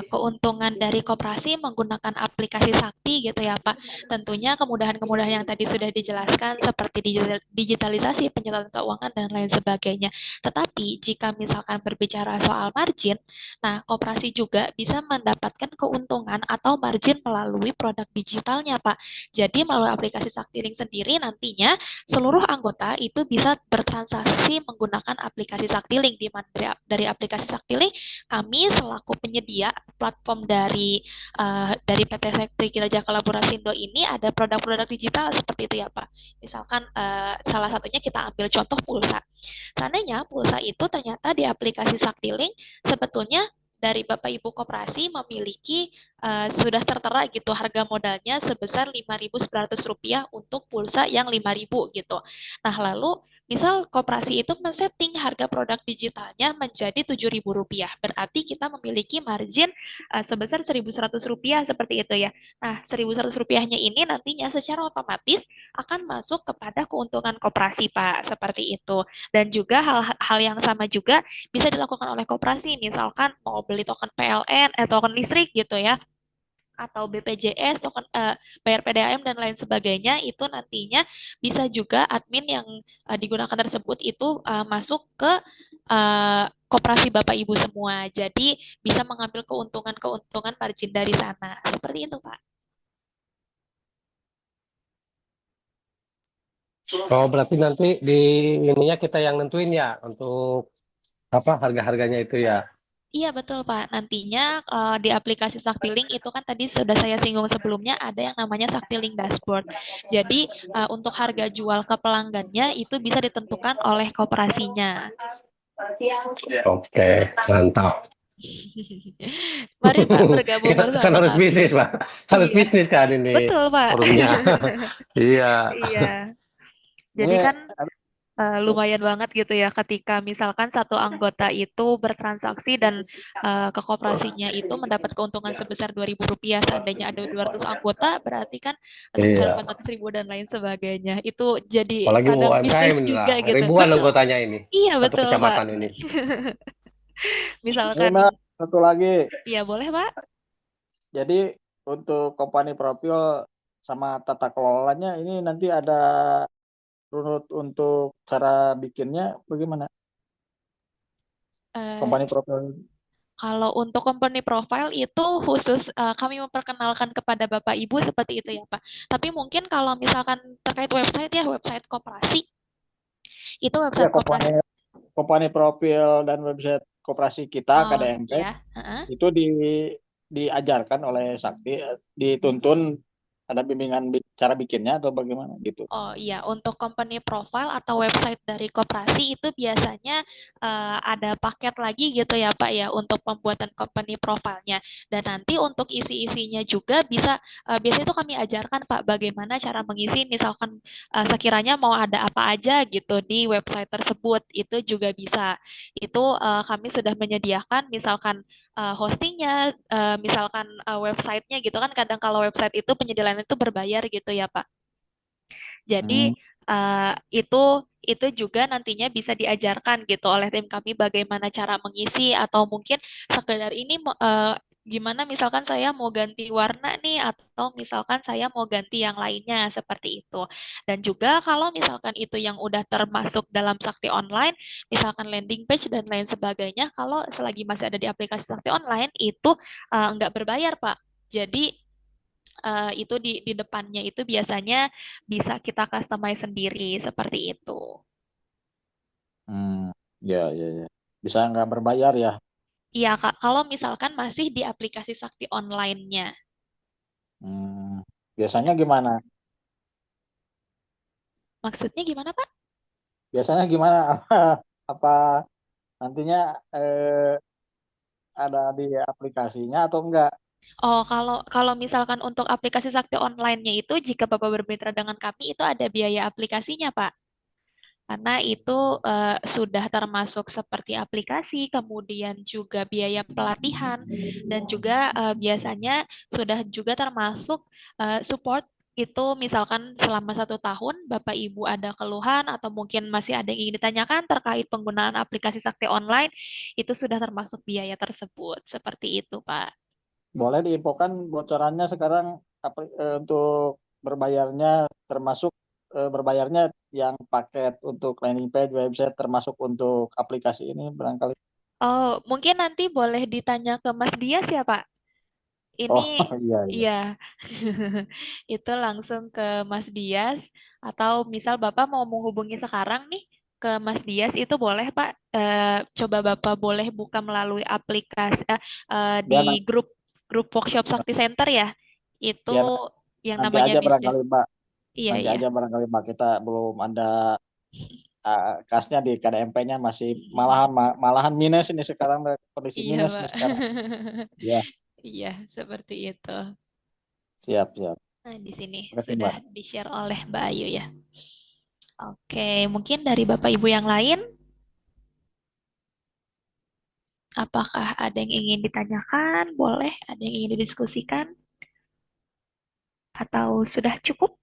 keuntungan dari koperasi menggunakan aplikasi Sakti gitu ya Pak. Tentunya kemudahan-kemudahan yang tadi sudah dijelaskan seperti digitalisasi penyerahan keuangan dan lain sebagainya. Tetapi jika misalkan berbicara soal margin, nah koperasi juga bisa mendapatkan keuntungan atau margin melalui produk digitalnya Pak. Jadi melalui aplikasi Saktiling sendiri nantinya seluruh anggota itu bisa bertransaksi menggunakan aplikasi Saktiling di mana dari aplikasi Saktiling kami selaku penyedia platform dari PT Sekti Kinerja Kolaborasindo ini ada produk-produk digital seperti itu ya Pak. Misalkan salah satunya kita ambil contoh pulsa. Seandainya pulsa itu ternyata di aplikasi Saktiling sebetulnya dari Bapak Ibu Koperasi memiliki sudah tertera gitu harga modalnya sebesar Rp5.900 untuk pulsa yang 5.000 gitu. Nah, lalu misal koperasi itu men-setting harga produk digitalnya menjadi Rp7.000. Berarti kita memiliki margin sebesar Rp1.100 seperti itu ya. Nah, Rp1.100-nya ini nantinya secara otomatis akan masuk kepada keuntungan koperasi, Pak, seperti itu. Dan juga hal yang sama juga bisa dilakukan oleh koperasi, misalkan mau beli token PLN, token listrik gitu ya, atau BPJS, token bayar PDAM dan lain sebagainya, itu nantinya bisa juga admin yang digunakan tersebut itu masuk ke koperasi Bapak Ibu semua. Jadi bisa mengambil keuntungan-keuntungan margin dari sana. Seperti itu, Pak. Oh, berarti nanti di ininya kita yang nentuin ya untuk apa harga-harganya itu ya. Iya betul Pak. Nantinya di aplikasi Saktiling itu kan tadi sudah saya singgung sebelumnya ada yang namanya Saktiling Dashboard. Jadi untuk harga jual ke pelanggannya itu bisa ditentukan oleh koperasinya. Oke, mantap. Mari Pak bergabung Kan bersama harus kami. bisnis, Pak. Harus Iya, bisnis kan ini betul Pak. forumnya. Iya. Iya. Jadi Ini kan lumayan banget gitu ya ketika misalkan satu anggota itu bertransaksi dan ke koperasinya itu mendapat keuntungan sebesar Rp2.000. Seandainya ada 200 anggota berarti kan sebesar Iya. 400.000 dan lain sebagainya. Itu jadi Apalagi ladang bisnis UMKM ini juga lah, gitu. ribuan Betul. anggotanya ini. Iya Satu betul Pak. kecamatan ini. Mbak, Misalkan, satu lagi. iya boleh Pak. Jadi untuk company profil sama tata kelolanya ini nanti ada runut untuk cara bikinnya bagaimana? Eh, Company profil. Kalau untuk company profile itu khusus kami memperkenalkan kepada Bapak Ibu seperti itu ya Pak. Tapi mungkin kalau misalkan terkait website ya, website koperasi, itu Ya, website koperasi. kompani profil dan website koperasi kita Oh KDMP iya, heeh. itu diajarkan oleh Sakti, dituntun ada bimbingan cara bikinnya atau bagaimana gitu. Oh iya, untuk company profile atau website dari koperasi itu biasanya ada paket lagi gitu ya Pak ya untuk pembuatan company profile-nya. Dan nanti untuk isi-isinya juga bisa biasanya itu kami ajarkan Pak bagaimana cara mengisi misalkan sekiranya mau ada apa aja gitu di website tersebut itu juga bisa. Itu kami sudah menyediakan misalkan hostingnya, misalkan websitenya gitu kan kadang kalau website itu penyediaan itu berbayar gitu ya Pak. Jadi Hmm. itu juga nantinya bisa diajarkan gitu oleh tim kami bagaimana cara mengisi atau mungkin sekedar ini gimana misalkan saya mau ganti warna nih atau misalkan saya mau ganti yang lainnya seperti itu. Dan juga kalau misalkan itu yang udah termasuk dalam Sakti Online, misalkan landing page dan lain sebagainya, kalau selagi masih ada di aplikasi Sakti Online itu nggak berbayar, Pak. Jadi itu di depannya itu biasanya bisa kita customize sendiri seperti itu. Hmm. Ya, ya, ya. Bisa nggak berbayar ya? Iya, Kak, kalau misalkan masih di aplikasi Sakti online-nya. Hmm. Biasanya gimana? Maksudnya gimana, Pak? Biasanya gimana? Apa nantinya ada di aplikasinya atau enggak? Oh, kalau kalau misalkan untuk aplikasi Sakti online-nya itu jika Bapak bermitra dengan kami itu ada biaya aplikasinya, Pak. Karena itu sudah termasuk seperti aplikasi, kemudian juga biaya pelatihan, dan juga biasanya sudah juga termasuk support itu misalkan selama 1 tahun Bapak Ibu ada keluhan atau mungkin masih ada yang ingin ditanyakan terkait penggunaan aplikasi Sakti Online, itu sudah termasuk biaya tersebut. Seperti itu, Pak. Boleh diinfokan bocorannya sekarang untuk berbayarnya, termasuk berbayarnya yang paket untuk landing page website termasuk untuk aplikasi ini barangkali. Oh, mungkin nanti boleh ditanya ke Mas Dias ya, Pak. Ini Oh, iya, iya. iya, itu langsung ke Mas Dias atau misal Bapak mau menghubungi sekarang nih ke Mas Dias itu boleh Pak. Coba Bapak boleh buka melalui aplikasi di Biar nanti, grup grup workshop Sakti Center ya. Itu biar yang nanti namanya aja Bisnis. barangkali Mbak. Iya, Nanti iya. aja barangkali Mbak, kita belum ada kasnya di KDMP-nya masih malahan malahan minus ini sekarang, kondisi Iya, minus Pak. nih sekarang. Ya, Iya, seperti itu. siap, siap. Nah, di sini Terima kasih sudah Mbak. di-share oleh Mbak Ayu ya. Oke, mungkin dari Bapak Ibu yang lain, apakah ada yang ingin ditanyakan? Boleh, ada yang ingin didiskusikan? Atau sudah cukup?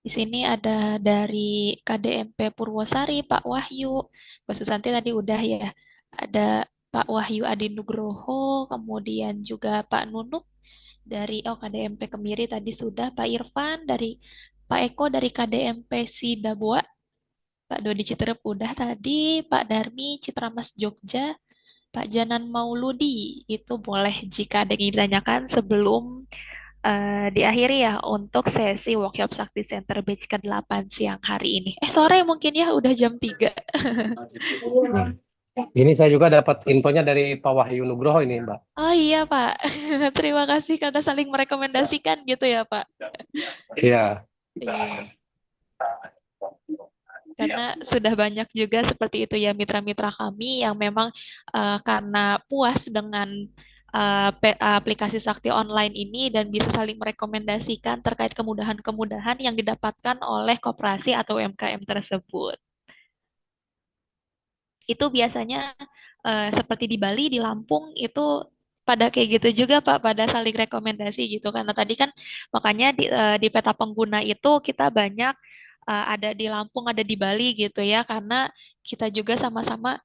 Di sini ada dari KDMP Purwosari, Pak Wahyu. Mbak Susanti tadi udah ya. Ada Pak Wahyu Adi Nugroho, kemudian juga Pak Nunuk dari KDMP Kemiri tadi sudah, Pak Irfan dari Pak Eko dari KDMP Sidabua, Pak Dodi Citerep udah tadi, Pak Darmi Citramas Jogja, Pak Janan Mauludi, itu boleh jika ada yang ingin ditanyakan sebelum diakhiri ya untuk sesi workshop Sakti Center Batch ke-8 siang hari ini. Sore mungkin ya, udah jam 3. Ini saya juga dapat infonya dari Pak Wahyu Nugroho ini, Mbak. Oh iya Pak, terima kasih karena saling merekomendasikan gitu ya Pak. Iya. Iya, karena sudah banyak juga seperti itu ya mitra-mitra kami yang memang karena puas dengan aplikasi Sakti Online ini dan bisa saling merekomendasikan terkait kemudahan-kemudahan yang didapatkan oleh koperasi atau UMKM tersebut. Itu biasanya seperti di Bali, di Lampung itu pada kayak gitu juga Pak, pada saling rekomendasi gitu. Karena tadi kan makanya di peta pengguna itu kita banyak ada di Lampung, ada di Bali gitu ya, karena kita juga sama-sama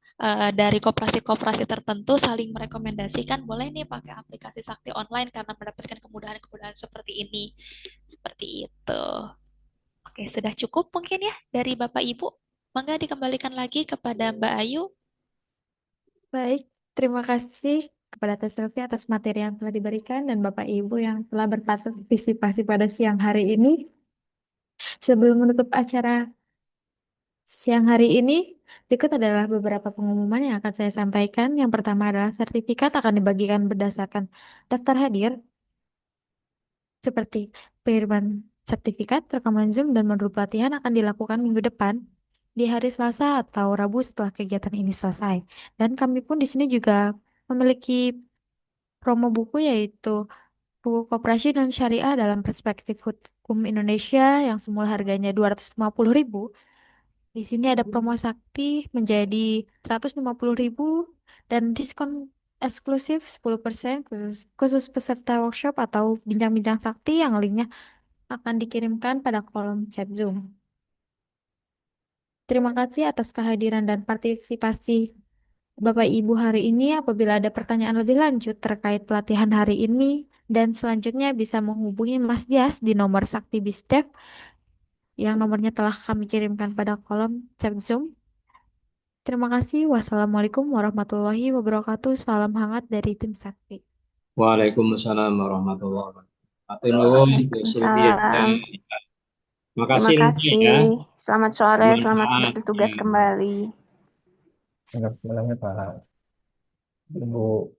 dari koperasi-koperasi tertentu saling merekomendasikan boleh nih pakai aplikasi Sakti Online karena mendapatkan kemudahan-kemudahan seperti ini. Seperti itu. Oke, sudah cukup mungkin ya dari Bapak Ibu. Mangga dikembalikan lagi kepada Mbak Ayu. Baik, terima kasih kepada Teh Selvi atas materi yang telah diberikan dan Bapak Ibu yang telah berpartisipasi pada siang hari ini. Sebelum menutup acara siang hari ini, berikut adalah beberapa pengumuman yang akan saya sampaikan. Yang pertama adalah sertifikat akan dibagikan berdasarkan daftar hadir, seperti pengiriman sertifikat, rekaman Zoom, dan modul pelatihan akan dilakukan minggu depan di hari Selasa atau Rabu setelah kegiatan ini selesai. Dan kami pun di sini juga memiliki promo buku yaitu buku Koperasi dan Syariah dalam Perspektif Hukum Indonesia yang semula harganya 250.000. Di sini ada promo sakti menjadi 150.000 dan diskon eksklusif 10% khusus peserta workshop atau bincang-bincang sakti yang linknya akan dikirimkan pada kolom chat Zoom. Terima kasih atas kehadiran dan partisipasi Bapak Ibu hari ini. Apabila ada pertanyaan lebih lanjut terkait pelatihan hari ini dan selanjutnya bisa menghubungi Mas Dias di nomor Sakti Bisdev yang nomornya telah kami kirimkan pada kolom chat Zoom. Terima kasih. Wassalamualaikum warahmatullahi wabarakatuh. Salam hangat dari tim Sakti. Waalaikumsalam warahmatullahi wabarakatuh. Atur nuwun Bu Sylvia. Waalaikumsalam. Terima Terima kasih Naya ya. kasih. Selamat sore, selamat Bermanfaat. bertugas Ya. kembali. Enggak, Pak. Ibu